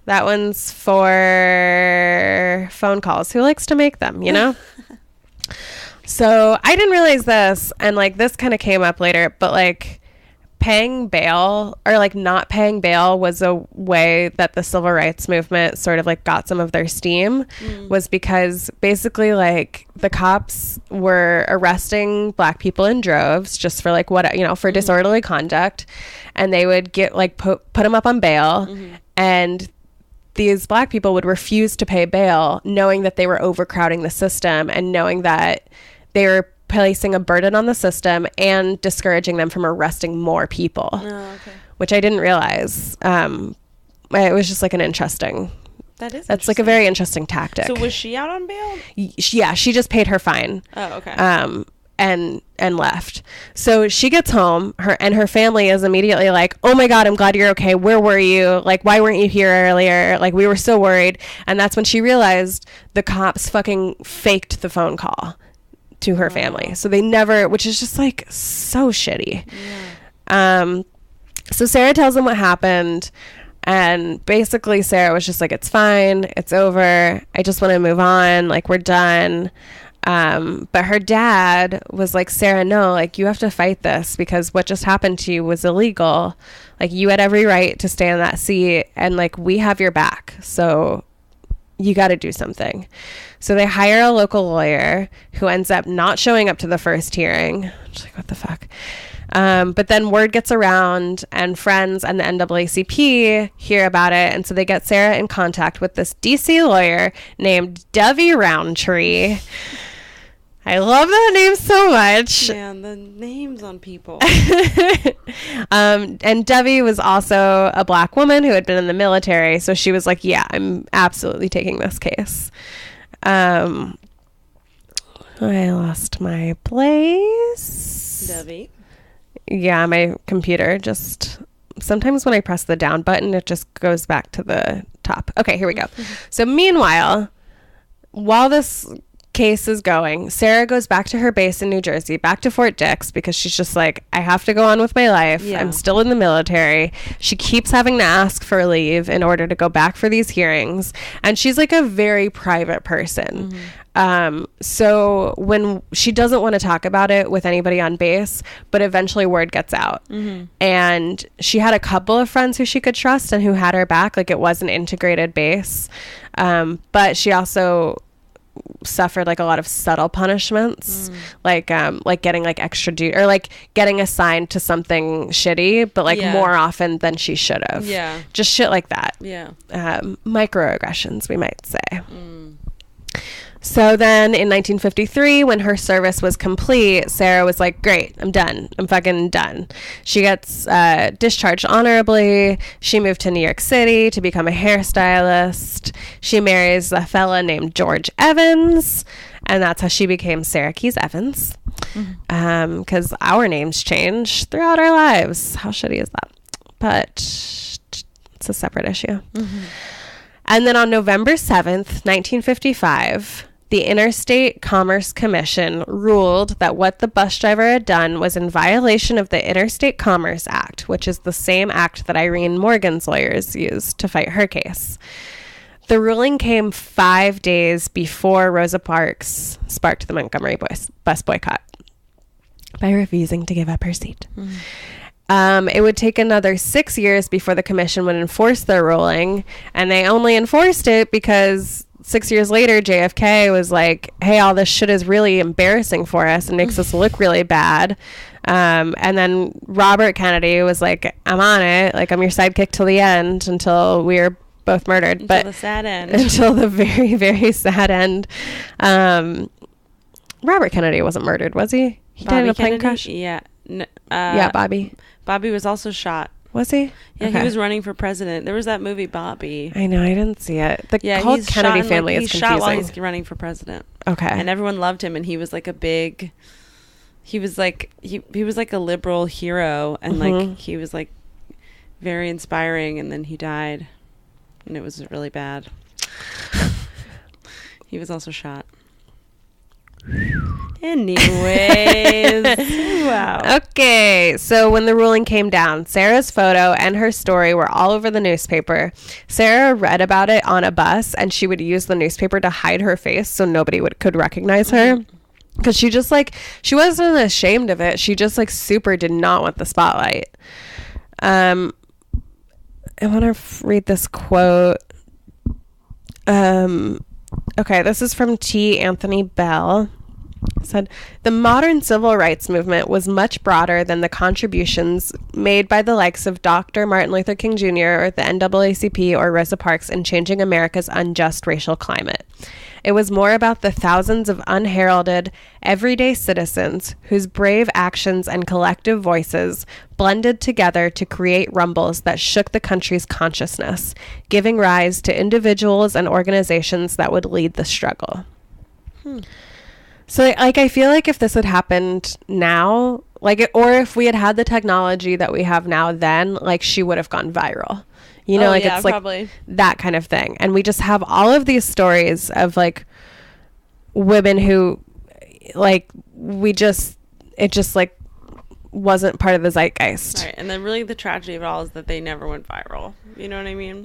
Speaker 3: That one's for phone calls. Who likes to make them, you know? So I didn't realize this, and like this kind of came up later, but like paying bail or like not paying bail was a way that the civil rights movement sort of like got some of their steam, was because basically like the cops were arresting black people in droves just for like what, you know, for disorderly conduct, and they would get like put them up on bail, and these black people would refuse to pay bail, knowing that they were overcrowding the system and knowing that they were placing a burden on the system and discouraging them from arresting more people, which I didn't realize. It was just like an interesting. That's like a very interesting tactic.
Speaker 2: So was she out on bail?
Speaker 3: Yeah, she just paid her fine.
Speaker 2: Oh, okay.
Speaker 3: And left. So she gets home, her family is immediately like, oh my God, I'm glad you're okay. Where were you? Like, why weren't you here earlier? Like, we were so worried. And that's when she realized the cops fucking faked the phone call to her family. So they never, which is just like so shitty. So Sarah tells them what happened, and basically Sarah was just like, it's fine, it's over, I just want to move on, like we're done. But her dad was like, Sarah, no, like you have to fight this, because what just happened to you was illegal. Like you had every right to stay in that seat, and like we have your back, so you got to do something. So they hire a local lawyer who ends up not showing up to the first hearing. Just like, what the fuck? But then word gets around, and friends and the NAACP hear about it. And so they get Sarah in contact with this DC lawyer named Debbie Roundtree. I love that name so much.
Speaker 2: Yeah, the names on people.
Speaker 3: And Debbie was also a black woman who had been in the military. So she was like, yeah, I'm absolutely taking this case. I lost my place.
Speaker 2: Debbie.
Speaker 3: Yeah, my computer just... Sometimes when I press the down button, it just goes back to the top. Okay, here we go. So meanwhile, while this case is going, Sarah goes back to her base in New Jersey, back to Fort Dix, because she's just like, I have to go on with my life.
Speaker 2: Yeah.
Speaker 3: I'm still in the military. She keeps having to ask for leave in order to go back for these hearings, and she's like a very private person. So when she doesn't want to talk about it with anybody on base, but eventually word gets out, and she had a couple of friends who she could trust and who had her back. Like it was an integrated base, but she also suffered like a lot of subtle punishments, like getting like extra duty, or like getting assigned to something shitty, but like more often than she should have. Yeah, just shit like that. Yeah, microaggressions, we might say. So then in 1953, when her service was complete, Sarah was like, great, I'm done. I'm fucking done. She gets discharged honorably. She moved to New York City to become a hairstylist. She marries a fella named George Evans, and that's how she became Sarah Keys Evans. Because our names change throughout our lives. How shitty is that? But it's a separate issue. And then on November 7th, 1955, the Interstate Commerce Commission ruled that what the bus driver had done was in violation of the Interstate Commerce Act, which is the same act that Irene Morgan's lawyers used to fight her case. The ruling came 5 days before Rosa Parks sparked the Montgomery bus boycott by refusing to give up her seat. It would take another 6 years before the commission would enforce their ruling, and they only enforced it because 6 years later, JFK was like, hey, all this shit is really embarrassing for us and makes us look really bad. And then Robert Kennedy was like, I'm on it. Like, I'm your sidekick till the end, until we're both murdered.
Speaker 2: Until the sad end.
Speaker 3: Until the very, very sad end. Robert Kennedy wasn't murdered, was he? He died in a plane crash?
Speaker 2: Yeah.
Speaker 3: Yeah, Bobby.
Speaker 2: Bobby was also shot.
Speaker 3: Was he?
Speaker 2: Yeah, okay. He was running for president. There was that movie Bobby.
Speaker 3: I know, I didn't see it. The whole Kennedy family is confusing. He's shot while he's
Speaker 2: running for president.
Speaker 3: Okay.
Speaker 2: And everyone loved him, and he was like a big... He was like he was like a liberal hero, and like he was like very inspiring, and then he died, and it was really bad. He was also shot. Anyways. Wow. Okay, so when the ruling came down, Sarah's photo and her story were all over the newspaper. Sarah read about it on a bus, and she would use the newspaper to hide her face so nobody could recognize her.
Speaker 3: because she just like, she wasn't ashamed of it. She just like super did not want the spotlight. I want to read this quote. Okay, this is from T. Anthony Bell. Said, the modern civil rights movement was much broader than the contributions made by the likes of Dr. Martin Luther King Jr. or the NAACP or Rosa Parks in changing America's unjust racial climate. It was more about the thousands of unheralded, everyday citizens whose brave actions and collective voices blended together to create rumbles that shook the country's consciousness, giving rise to individuals and organizations that would lead the struggle. So, like, I feel like if this had happened now, like, or if we had had the technology that we have now then, like, she would have gone viral. You know, like, it's like
Speaker 2: probably
Speaker 3: that kind of thing. And we just have all of these stories of, like, women who, like, it just, like, wasn't part of the zeitgeist.
Speaker 2: Right. And then really the tragedy of it all is that they never went viral. You know what I mean?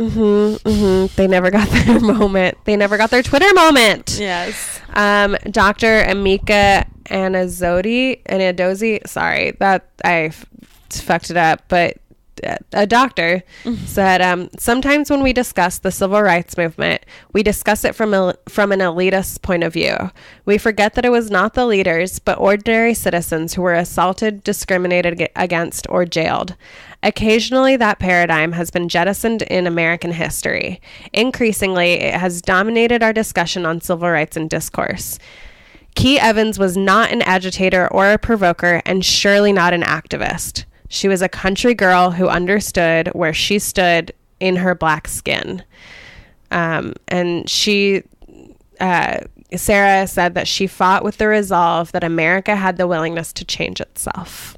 Speaker 3: They never got their moment. They never got their Twitter moment.
Speaker 2: Yes.
Speaker 3: Dr. Amika Anadozi, sorry, that I fucked it up, but a doctor said, sometimes when we discuss the civil rights movement, we discuss it from an elitist point of view. We forget that it was not the leaders, but ordinary citizens who were assaulted, discriminated against, or jailed. Occasionally, that paradigm has been jettisoned in American history. Increasingly, it has dominated our discussion on civil rights and discourse. Key Evans was not an agitator or a provoker, and surely not an activist. She was a country girl who understood where she stood in her black skin. And she, Sarah said that she fought with the resolve that America had the willingness to change itself.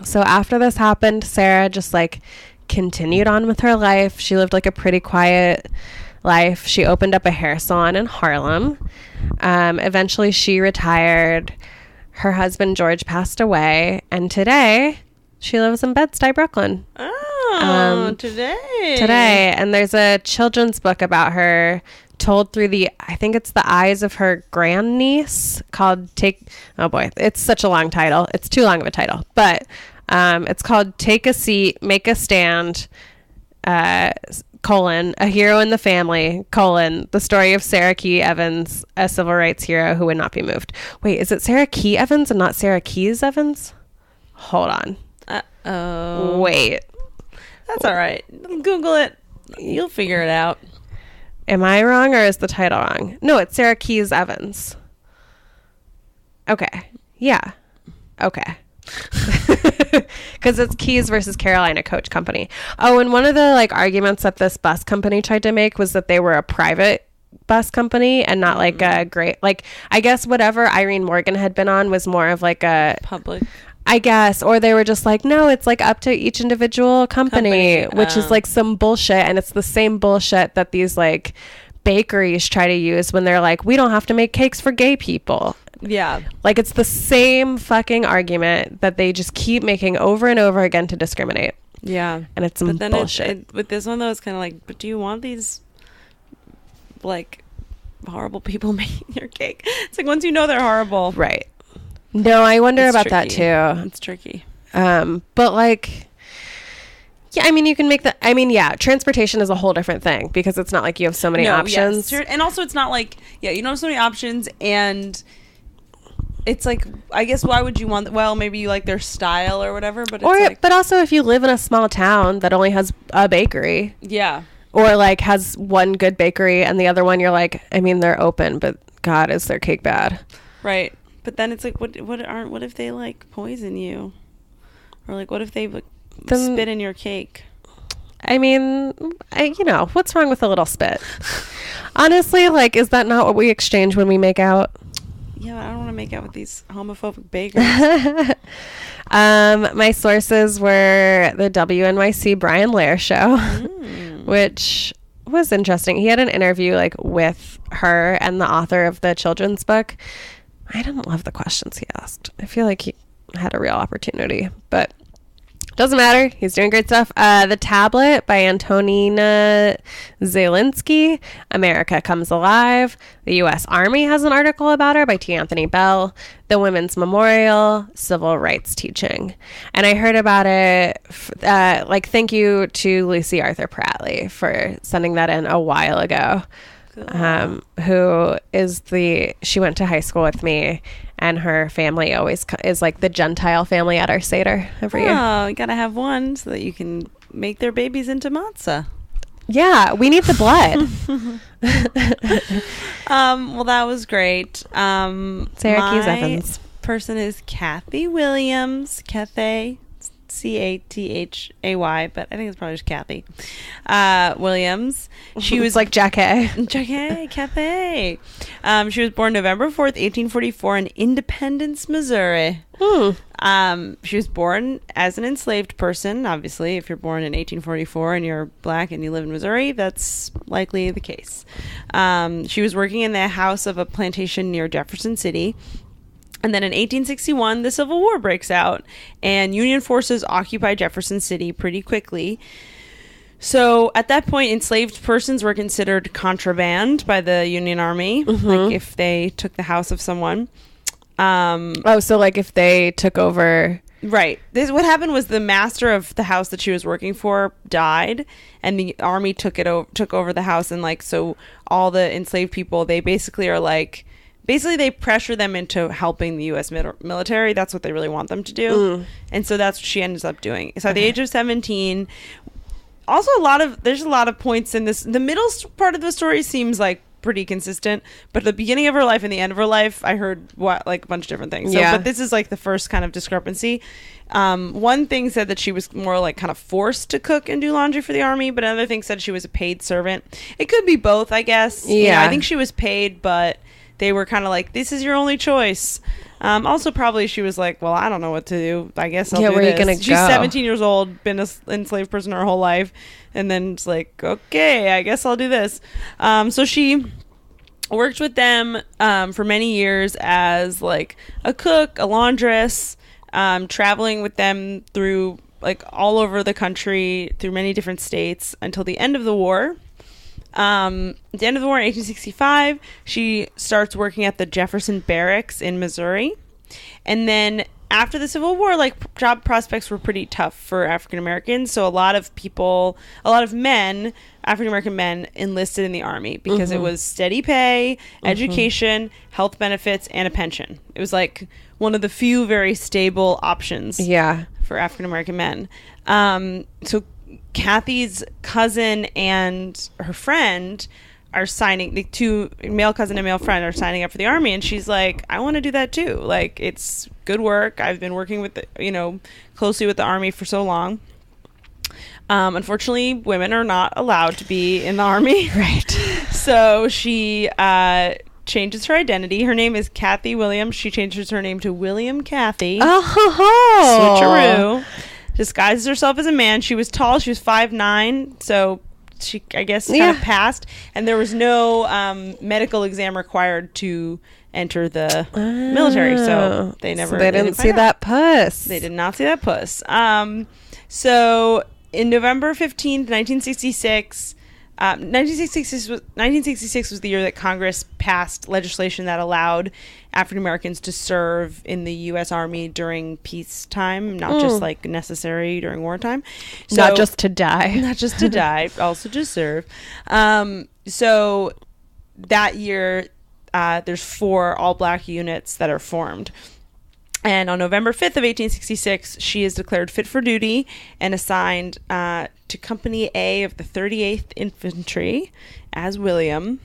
Speaker 3: So after this happened, Sarah just like continued on with her life. She lived like a pretty quiet life. She opened up a hair salon in Harlem. Eventually she retired. Her husband, George, passed away, and today she lives in Bed-Stuy, Brooklyn. Today. And there's a children's book about her told through I think it's the eyes of her grandniece called oh boy, it's such a long title. It's too long of a title, but it's called Take a Seat, Make a Stand, a hero in the family, the story of Sarah Key Evans, a civil rights hero who would not be moved. Wait, is it Sarah Key Evans and not Sarah Keys Evans? Hold on.
Speaker 2: Uh-oh.
Speaker 3: Wait.
Speaker 2: That's all right. Google it. You'll figure it out.
Speaker 3: Am I wrong or is the title wrong? No, it's Sarah Keys Evans. Okay. Yeah. Okay. Because it's Keys versus Carolina Coach Company. Oh, and one of the like arguments that this bus company tried to make was that they were a private bus company and not like a great, like, I guess whatever Irene Morgan had been on was more of like a
Speaker 2: public,
Speaker 3: I guess, or they were just like, no, it's like up to each individual company. Which is like some bullshit. And it's the same bullshit that these like bakeries try to use when they're like, we don't have to make cakes for gay people.
Speaker 2: Yeah.
Speaker 3: Like, it's the same fucking argument that they just keep making over and over again to discriminate.
Speaker 2: Yeah.
Speaker 3: And it's some bullshit.
Speaker 2: With this one, though, it's kind of like, but do you want these, like, horrible people making your cake? It's like, once you know they're horrible.
Speaker 3: Right. No, I wonder about
Speaker 2: tricky.
Speaker 3: that, too.
Speaker 2: It's tricky.
Speaker 3: But, like, yeah, I mean, you can make that. I mean, yeah, transportation is a whole different thing because it's not like you have so many options.
Speaker 2: Yes. And also, it's not like, you don't have so many options, and it's like, I guess, why would you want, well, maybe you like their style or whatever, but
Speaker 3: but also if you live in a small town that only has a bakery.
Speaker 2: Yeah.
Speaker 3: Or like has one good bakery and the other one you're like, I mean, they're open, but God, is their cake bad.
Speaker 2: Right. But then it's like, what if they like poison you? Or like, what if they like, spit in your cake?
Speaker 3: I mean, what's wrong with a little spit? Honestly, like, is that not what we exchange when we make out?
Speaker 2: Yeah, I don't want to make out with these homophobic bakers.
Speaker 3: My sources were the WNYC Brian Lair show, which was interesting. He had an interview like with her and the author of the children's book. I didn't love the questions he asked. I feel like he had a real opportunity, but Doesn't matter. He's doing great stuff. The Tablet by Antonina Zielinski. America Comes Alive. The U.S. Army has an article about her by T. Anthony Bell. The Women's Memorial. Civil Rights Teaching. And I heard about it. Thank you to Lucy Arthur Pratley for sending that in a while ago. Who is she went to high school with me, and her family always is like the Gentile family at our Seder every year.
Speaker 2: Oh, you gotta have one so that you can make their babies into matzah.
Speaker 3: Yeah, we need the blood.
Speaker 2: Well, that was great.
Speaker 3: Sarah Keys Evans.
Speaker 2: Person is Cathay Williams. Cathay, Cathay, but I think it's probably just Cathay Williams. She was
Speaker 3: like Cathay.
Speaker 2: Cathay. She was born November 4th, 1844 in Independence, Missouri. She was born as an enslaved person. Obviously, if you're born in 1844 and you're black and you live in Missouri, that's likely the case. She was working in the house of a plantation near Jefferson City. And then in 1861, the Civil War breaks out, and Union forces occupy Jefferson City pretty quickly. So at that point, enslaved persons were considered contraband by the Union Army, like if they took the house of someone.
Speaker 3: So like if they took over...
Speaker 2: Right. What happened was the master of the house that she was working for died, and the army took over the house, and like so all the enslaved people, they basically are like... Basically, they pressure them into helping the U.S. military. That's what they really want them to do. And so that's what she ends up doing. So at the age of 17, also there's a lot of points in this. The middle part of the story seems like pretty consistent, but the beginning of her life and the end of her life, I heard a bunch of different things. So, but this is like the first kind of discrepancy. One thing said that she was more like kind of forced to cook and do laundry for the army, but another thing said she was a paid servant. It could be both, I guess.
Speaker 3: Yeah.
Speaker 2: I think she was paid, but... They were kind of like, this is your only choice. Also, probably she was like, well, I don't know what to do. I guess I'll do
Speaker 3: where
Speaker 2: this.
Speaker 3: Are you gonna
Speaker 2: She's
Speaker 3: go?
Speaker 2: 17 years old, been an enslaved person her whole life. And then it's like, okay, I guess I'll do this. So she worked with them for many years as like a cook, a laundress, traveling with them through like all over the country, through many different states until the end of the war. At the end of the war in 1865, she starts working at the Jefferson Barracks in Missouri. And then after the Civil War, like job prospects were pretty tough for African Americans. So a lot of men, African American men, enlisted in the army because it was steady pay, education, health benefits, and a pension. It was like one of the few very stable options for African American men. So Kathy's cousin and her friend are signing, the two, male cousin and male friend, are signing up for the army, and she's like, I want to do that too. Like, it's good work. I've been working with closely with the army for so long. Unfortunately, women are not allowed to be in the army.
Speaker 3: Right.
Speaker 2: So she changes her identity. Her name is Cathay Williams. She changes her name to William Cathay.
Speaker 3: Oh,
Speaker 2: switcheroo. Disguises herself as a man. She was tall. She was 5'9", so she, I guess, kind of passed. And there was no medical exam required to enter the military, so they never.
Speaker 3: So they didn't see that puss.
Speaker 2: They did not see that puss. So in November 15th, 1966. 1966 was the year that Congress passed legislation that allowed African Americans to serve in the U.S. Army during peacetime, not just like necessary during wartime. So,
Speaker 3: not just to die.
Speaker 2: Not just to die, also to serve. So that year, there's 4 all-black units that are formed. And on November 5th of 1866, she is declared fit for duty and assigned to Company A of the 38th Infantry as William.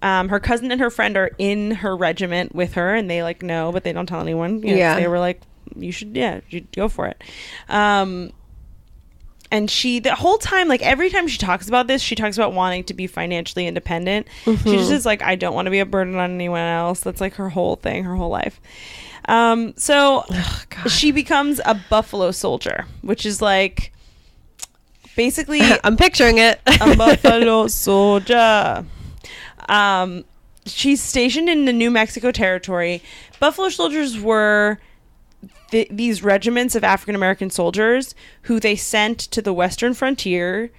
Speaker 2: Her cousin and her friend are in her regiment with her, and they know, but they don't tell anyone. They were like, you should go for it. And she, the whole time, every time she talks about this, she talks about wanting to be financially independent. She just is like, I don't want to be a burden on anyone else. That's like her whole thing, her whole life. She becomes a buffalo soldier, which is like basically
Speaker 3: I'm picturing it.
Speaker 2: A buffalo soldier. She's stationed in the New Mexico Territory. Buffalo soldiers were
Speaker 4: these regiments of African American soldiers who they sent to the western frontier,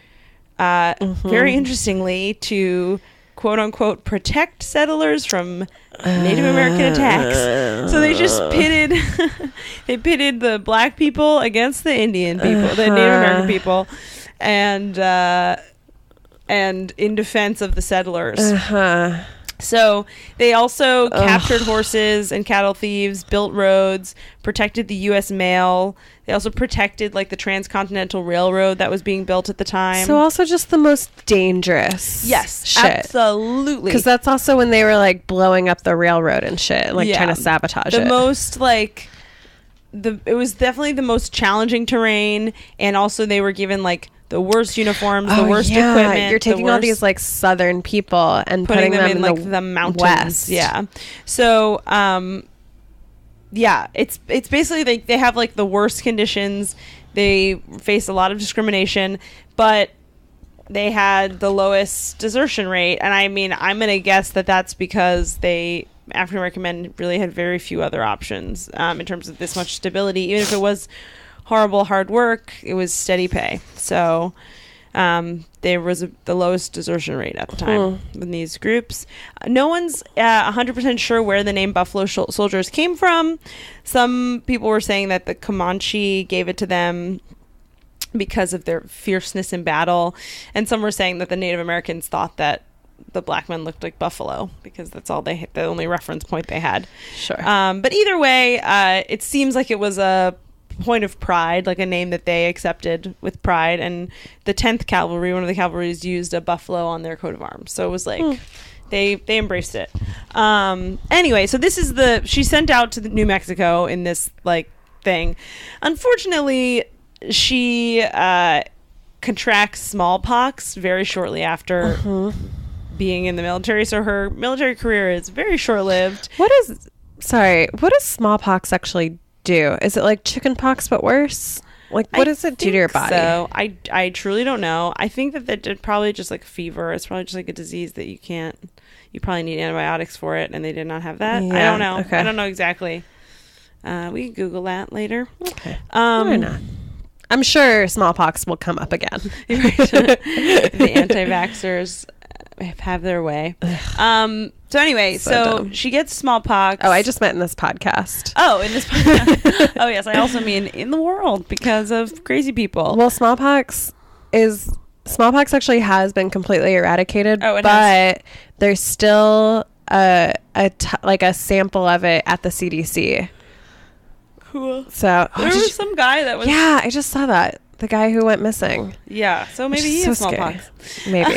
Speaker 4: very interestingly, to quote unquote protect settlers from Native American attacks. So they just pitted the black people against the Indian people, the Native American people, and in defense of the settlers. So they also captured horses and cattle thieves, built roads, protected the U.S. mail. They also protected like the transcontinental railroad that was being built at the time.
Speaker 3: So also just the most dangerous shit.
Speaker 4: Absolutely.
Speaker 3: Because that's also when they were like blowing up the railroad and shit, like trying to sabotage it.
Speaker 4: The most like it was definitely the most challenging terrain, and also they were given like the worst uniforms, the worst equipment.
Speaker 3: You're taking all these like southern people and putting them in
Speaker 4: like the mountains.
Speaker 3: West.
Speaker 4: Yeah. So it's basically they have like the worst conditions. They face a lot of discrimination, but they had the lowest desertion rate. And I mean, I'm going to guess that that's because African American men really had very few other options in terms of this much stability. Even if it was horrible hard work, it was steady pay. So there was the lowest desertion rate at the time in these groups. No one's 100% sure where the name Buffalo Soldiers came from. Some people were saying that the Comanche gave it to them because of their fierceness in battle, and some were saying that the Native Americans thought that the black men looked like buffalo because that's all the only reference point they had.
Speaker 3: Sure.
Speaker 4: But either way, it seems like it was a point of pride, like a name that they accepted with pride. And the 10th Cavalry, one of the cavalries, used a buffalo on their coat of arms. So it was like they embraced it. Anyway, so this is she sent out to New Mexico in this like thing. Unfortunately, she contracts smallpox very shortly after being in the military. So her military career is very short-lived.
Speaker 3: What does smallpox actually do? Is it like chickenpox but worse? Like what does it do to your body?
Speaker 4: So I truly don't know. I think that it's probably just like a fever. It's probably just like a disease that you probably need antibiotics for it, and they did not have that. I don't know. Okay. I don't know exactly. We can Google that later.
Speaker 3: Okay. Why not? I'm sure smallpox will come up again.
Speaker 4: The anti-vaxxers have their way. So anyway, so she gets smallpox.
Speaker 3: Oh, I just meant in this podcast.
Speaker 4: Oh, in this podcast. Oh, yes. I also mean in the world because of crazy people.
Speaker 3: Well, smallpox actually has been completely eradicated, but there's still a sample of it at the CDC.
Speaker 4: Cool.
Speaker 3: So
Speaker 4: there was some guy that was.
Speaker 3: Yeah, I just saw that. The guy who went missing.
Speaker 4: Yeah. So maybe he has smallpox.
Speaker 3: Maybe.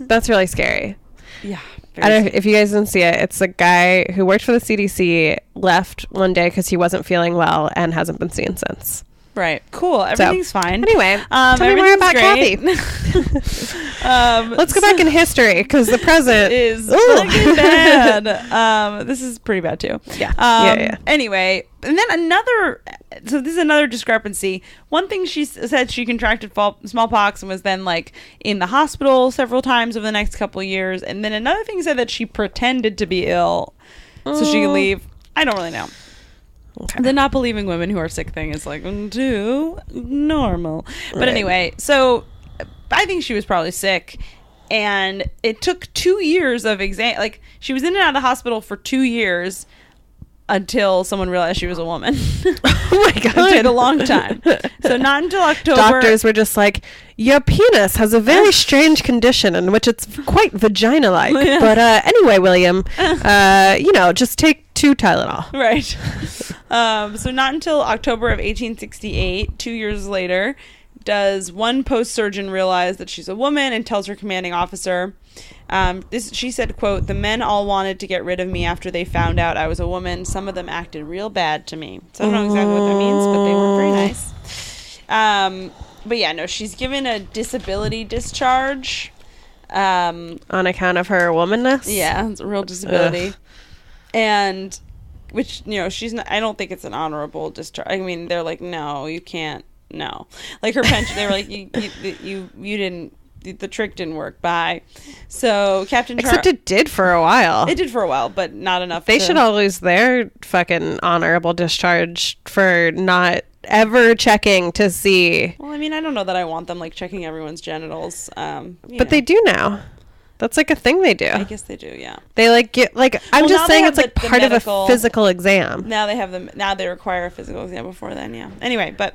Speaker 3: That's really scary.
Speaker 4: Yeah.
Speaker 3: I don't know if you guys didn't see it. It's a guy who worked for the CDC, left one day because he wasn't feeling well, and hasn't been seen since.
Speaker 4: Right. Cool. Everything's fine.
Speaker 3: Anyway, tell me more about Kathy. Let's go back in history because the present
Speaker 4: is fucking bad. This is pretty bad too.
Speaker 3: Yeah. Yeah.
Speaker 4: Anyway, and then so this is another discrepancy. One thing she said, she contracted smallpox and was then like in the hospital several times over the next couple of years. And then another thing said that she pretended to be ill so she could leave. I don't really know. Okay. The not believing women who are sick thing is like too normal. But anyway, so I think she was probably sick, and it took 2 years of like she was in and out of the hospital for 2 years until someone realized she was a woman.
Speaker 3: Oh my god.
Speaker 4: It took a long time. So not until October.
Speaker 3: Doctors were just like, your penis has a very strange condition in which it's quite vagina-like. Yeah. But anyway, William, just take 2 Tylenol.
Speaker 4: Right. So not until October of 1868, 2 years later, does one post surgeon realize that she's a woman and tells her commanding officer. She said, quote, "The men all wanted to get rid of me after they found out I was a woman. Some of them acted real bad to me." So I don't know exactly what that means, but they were very nice. But yeah, no, she's given a disability discharge.
Speaker 3: On account of her womanness?
Speaker 4: Yeah, it's a real disability. Ugh. And, which, she's not, I don't think it's an honorable discharge. I mean, they're like, no, you can't, no. Like her pension, they were like, you didn't the trick didn't work. Bye. So Captain
Speaker 3: Except it did for a while.
Speaker 4: It did for a while, but not enough.
Speaker 3: They should all lose their fucking honorable discharge for not ever checking to see.
Speaker 4: Well, I mean, I don't know that I want them like checking everyone's genitals.
Speaker 3: But they do now. That's like a thing they do.
Speaker 4: I guess they do, yeah.
Speaker 3: They like get like I'm
Speaker 4: Well,
Speaker 3: just
Speaker 4: now
Speaker 3: saying
Speaker 4: they
Speaker 3: it's
Speaker 4: have
Speaker 3: like
Speaker 4: the
Speaker 3: part of
Speaker 4: medical-
Speaker 3: a physical exam.
Speaker 4: Now they have them. Now they require a physical exam before then. Yeah. Anyway, but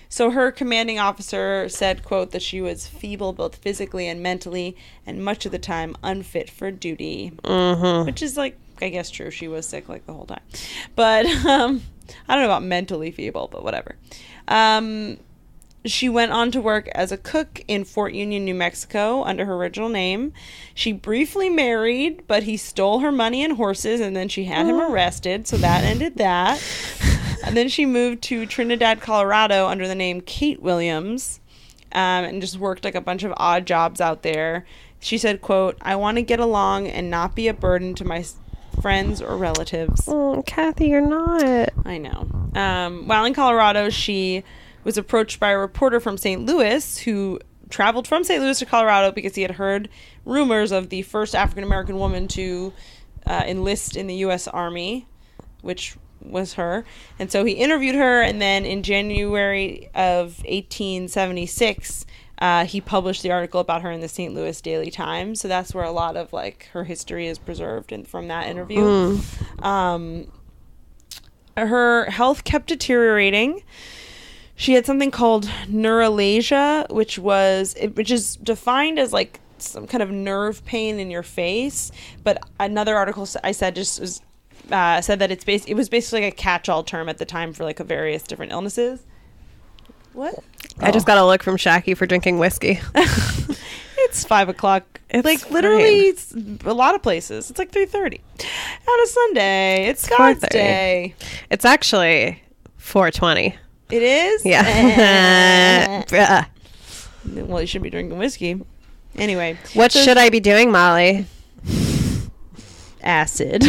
Speaker 4: so her commanding officer said, "quote that she was feeble both physically and mentally, and much of the time unfit for duty," which is like I guess true. She was sick like the whole time, but I don't know about mentally feeble, but whatever. She went on to work as a cook in Fort Union, New Mexico, under her original name. She briefly married, but he stole her money and horses, and then she had him arrested, so that ended that. And then she moved to Trinidad, Colorado, under the name Kate Williams, and just worked like a bunch of odd jobs out there. She said, quote, "I want to get along and not be a burden to my friends or relatives."
Speaker 3: Oh, Kathy, you're not.
Speaker 4: I know. While in Colorado, she was approached by a reporter from St. Louis who traveled from St. Louis to Colorado because he had heard rumors of the first African-American woman to enlist in the U.S. Army, which was her. And so he interviewed her, and then in January of 1876, he published the article about her in the St. Louis Daily Times. So that's where a lot of like her history is preserved from that interview. Her health kept deteriorating. She had something called neuralgia, which is defined as like some kind of nerve pain in your face. But another article I said just was, said that it was basically like a catch-all term at the time for like various different illnesses. What?
Speaker 3: I just got a look from Shaki for drinking whiskey.
Speaker 4: It's 5 o'clock.
Speaker 3: It's
Speaker 4: like literally it's a lot of places. It's like 3:30 on a Sunday. It's God's
Speaker 3: 4:30.
Speaker 4: day.
Speaker 3: It's actually 4:20.
Speaker 4: It is?
Speaker 3: Yeah.
Speaker 4: Well, you should be drinking whiskey. Anyway.
Speaker 3: What
Speaker 4: so-
Speaker 3: should I be doing, Molly?
Speaker 4: Acid.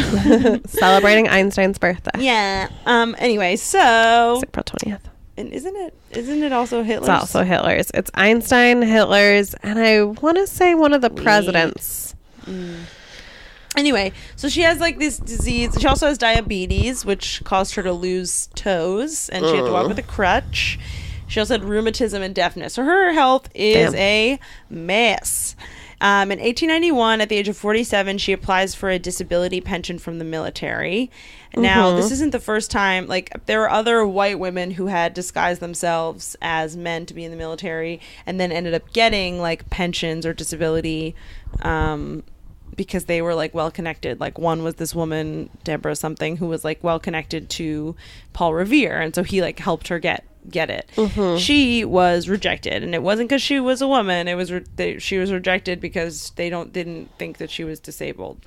Speaker 3: Celebrating Einstein's birthday.
Speaker 4: Yeah. Anyway, so
Speaker 3: It's April 20th.
Speaker 4: and isn't it also Hitler's?
Speaker 3: It's also Hitler's. It's Einstein, Hitler's, and I want to say one of the presidents.
Speaker 4: Anyway, so she has like this disease. She also has diabetes, which caused her to lose toes, and she had to walk with a crutch. She also had rheumatism and deafness. So her health is a mess. In 1891, at the age of 47, she applies for a disability pension from the military. Now, this isn't the first time. Like, there were other white women who had disguised themselves as men to be in the military and then ended up getting, like, pensions or disability because they were, like, well-connected. Like, one was this woman, Deborah something, who was, like, well-connected to Paul Revere. And so he, like, helped her get it. She was rejected, and it wasn't because she was a woman. It was she was rejected because they didn't think that she was disabled,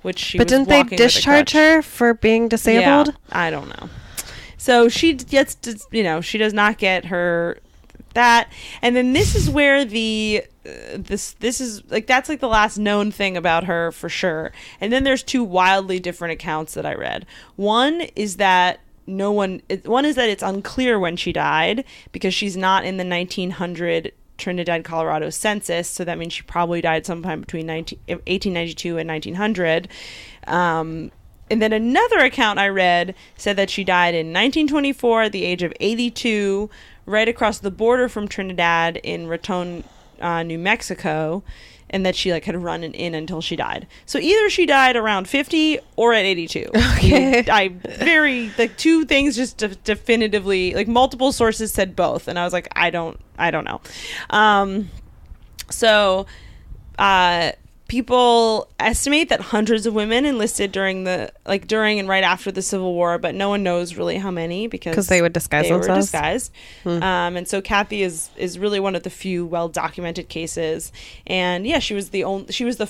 Speaker 4: which she
Speaker 3: But
Speaker 4: was
Speaker 3: didn't they
Speaker 4: walking with a
Speaker 3: discharge
Speaker 4: crutch.
Speaker 3: her for being disabled?
Speaker 4: Yeah, I don't know. So she gets she does not get her that, and then this is where the this is like that's like the last known thing about her for sure. And then there's two wildly different accounts that I read. One is that it's unclear when she died because she's not in the 1900 Trinidad, Colorado census, so that means she probably died sometime between 1892 and 1900. And then another account I read said that she died in 1924 at the age of 82, right across the border from Trinidad in Raton, New Mexico, and that she like had run in until she died. So either she died around 50 or at 82.
Speaker 3: Okay.
Speaker 4: The two things just definitively, like multiple sources said both, and I was like, I don't know. People estimate that hundreds of women enlisted during and right after the Civil War, but no one knows really how many because
Speaker 3: they would disguise themselves.
Speaker 4: Were disguised. And so Kathy is really one of the few well documented cases. And yeah, she was the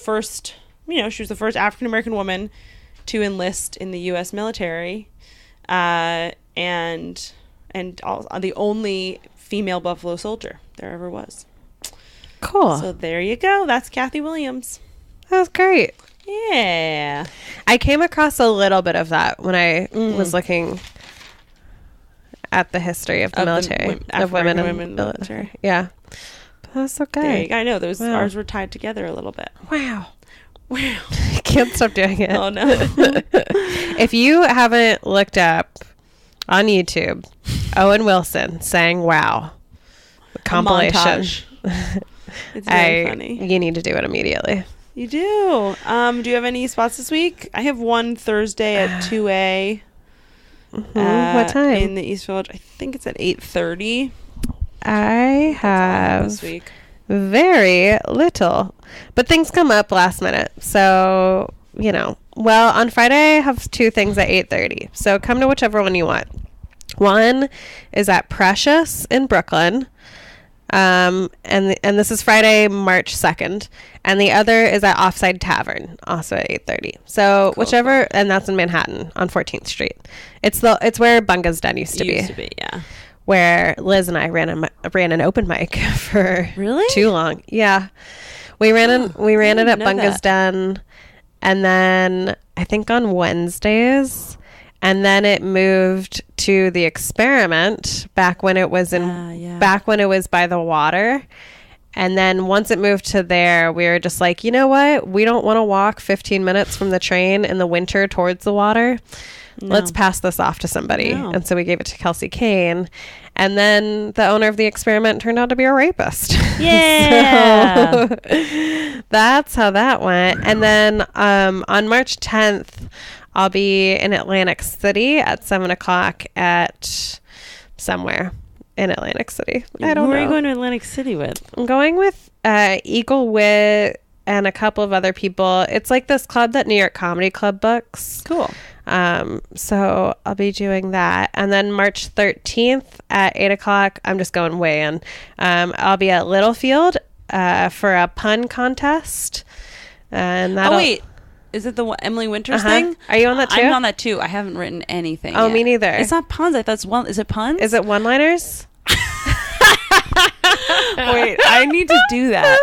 Speaker 4: first African American woman to enlist in the U.S. military, and the only female Buffalo soldier there ever was.
Speaker 3: Cool.
Speaker 4: So there you go. That's Cathay Williams.
Speaker 3: That was great.
Speaker 4: Yeah.
Speaker 3: I came across a little bit of that when I was looking at the history of the military.
Speaker 4: Of women in the military.
Speaker 3: Yeah. That's so
Speaker 4: There you
Speaker 3: good.
Speaker 4: go. I know those
Speaker 3: Wow.
Speaker 4: ours were tied together a little bit.
Speaker 3: Wow.
Speaker 4: Wow.
Speaker 3: I can't stop doing it.
Speaker 4: Oh no.
Speaker 3: If you haven't looked up on YouTube, Owen Wilson saying "Wow" compilation,
Speaker 4: montage. It's very funny.
Speaker 3: You need to do it immediately.
Speaker 4: You do. Do you have any spots this week? I have one Thursday at 2A.
Speaker 3: What time?
Speaker 4: In the East Village. I think it's at 8:30.
Speaker 3: I have
Speaker 4: This week.
Speaker 3: very little, but things come up last minute. So, well, on Friday I have 2 things at 8:30. So come to whichever one you want. One is at Precious in Brooklyn. And this is Friday, March 2nd. And the other is at Offside Tavern, also at 8:30. So whichever, and that's in Manhattan on 14th Street. It's where Bunga's Den used to be.
Speaker 4: Yeah.
Speaker 3: Where Liz and I ran an open mic for
Speaker 4: Really?
Speaker 3: too long. Yeah. We ran it
Speaker 4: didn't
Speaker 3: at
Speaker 4: know
Speaker 3: Bunga's
Speaker 4: that.
Speaker 3: Den, and then I think on Wednesdays, and then it moved to the Experiment back when it was back when it was by the water. And then once it moved to there, we were just like, you know what? We don't want to walk 15 minutes from the train in the winter towards the water.
Speaker 4: No.
Speaker 3: Let's pass this off to somebody.
Speaker 4: No.
Speaker 3: And so we gave it to Kelsey Kane. And then the owner of the Experiment turned out to be a rapist.
Speaker 4: Yeah.
Speaker 3: So that's how that went. And then on March 10th, I'll be in Atlantic City at 7 o'clock at somewhere in Atlantic City. I don't know.
Speaker 4: Who are you going to Atlantic City with?
Speaker 3: I'm going with Eagle Wit and a couple of other people. It's like this club that New York Comedy Club books.
Speaker 4: Cool.
Speaker 3: So I'll be doing that. And then March 13th at 8 o'clock, I'm just going way in. I'll be at Littlefield for a pun contest. And that'll...
Speaker 4: Oh, wait. Is it the Emily Winters thing?
Speaker 3: Are you on that too?
Speaker 4: I'm on that too. I haven't written anything
Speaker 3: Oh,
Speaker 4: yet.
Speaker 3: me neither.
Speaker 4: It's not puns. I thought it's one. Is it puns?
Speaker 3: Is it one-liners?
Speaker 4: Wait, I need to do that.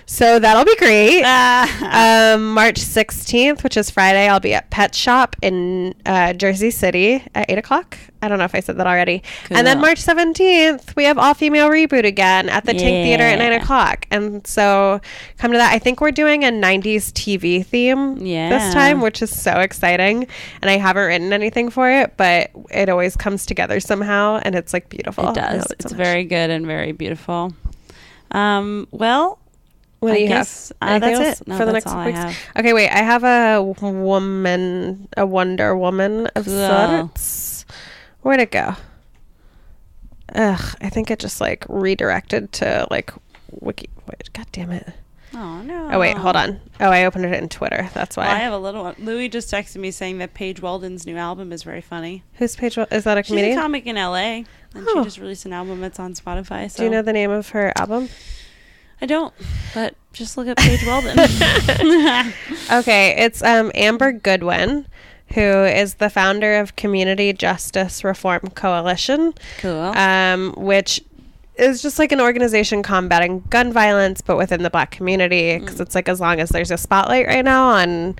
Speaker 3: So that'll be great. March 16th, which is Friday, I'll be at Pet Shop in Jersey City at 8 o'clock. I don't know if I said that already.
Speaker 4: Cool.
Speaker 3: And then March 17th, we have All-Female Reboot again at the Tank Theater at 9 o'clock. And so come to that. I think we're doing a 90s TV theme this time, which is so exciting. And I haven't written anything for it, but it always comes together somehow. And it's like beautiful.
Speaker 4: It does. It's very good and very beautiful. Well,
Speaker 3: What do you have?
Speaker 4: That's
Speaker 3: else
Speaker 4: it. No,
Speaker 3: for the
Speaker 4: that's
Speaker 3: next
Speaker 4: all
Speaker 3: weeks?
Speaker 4: I have.
Speaker 3: Okay, wait. I have a Wonder Woman of
Speaker 4: Cool.
Speaker 3: sorts. Where'd it go? Ugh, I think it just like redirected to like Wiki. Wait, God damn it.
Speaker 4: Oh, no.
Speaker 3: Oh, wait, hold on. Oh, I opened it in Twitter. That's why.
Speaker 4: Well, I have a little one. Louis just texted me saying that Paige Weldon's new album is very funny.
Speaker 3: Whose page is that? A
Speaker 4: She's
Speaker 3: comedian?
Speaker 4: a comic in LA, and
Speaker 3: Oh.
Speaker 4: she just released an album. It's on Spotify. So
Speaker 3: Do you know the name of her album?
Speaker 4: I don't, but just look up Paige Weldon.
Speaker 3: Okay, it's Amber Goodwin, who is the founder of Community Justice Reform Coalition.
Speaker 4: Cool.
Speaker 3: Which is just like an organization combating gun violence, but within the Black community, because it's like as long as there's a spotlight right now on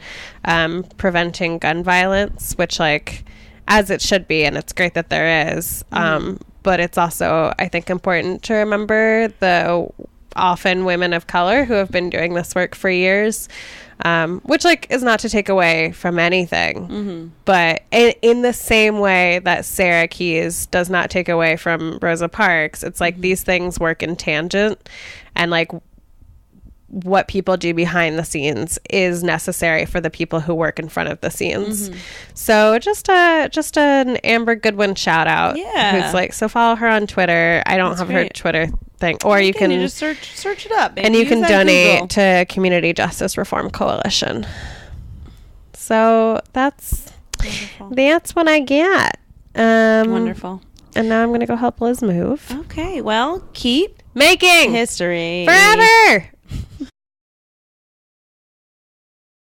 Speaker 3: preventing gun violence, which like as it should be, and it's great that there is, but it's also I think important to remember the often women of color who have been doing this work for years, which like is not to take away from anything, but in the same way that Sarah Keyes does not take away from Rosa Parks, it's like these things work in tangent, and like what people do behind the scenes is necessary for the people who work in front of the scenes. So just an Amber Goodwin shout out.
Speaker 4: Yeah.
Speaker 3: Who's like, so follow her on Twitter. I don't have her
Speaker 4: great.
Speaker 3: Twitter thing, or you can
Speaker 4: just search it up, baby.
Speaker 3: and you
Speaker 4: Use
Speaker 3: can
Speaker 4: that
Speaker 3: donate
Speaker 4: Google.
Speaker 3: to Community Justice Reform Coalition. So that's what I get.
Speaker 4: Wonderful.
Speaker 3: And now I'm going to go help Liz move.
Speaker 4: Okay, well, keep
Speaker 3: Making
Speaker 4: history
Speaker 3: forever.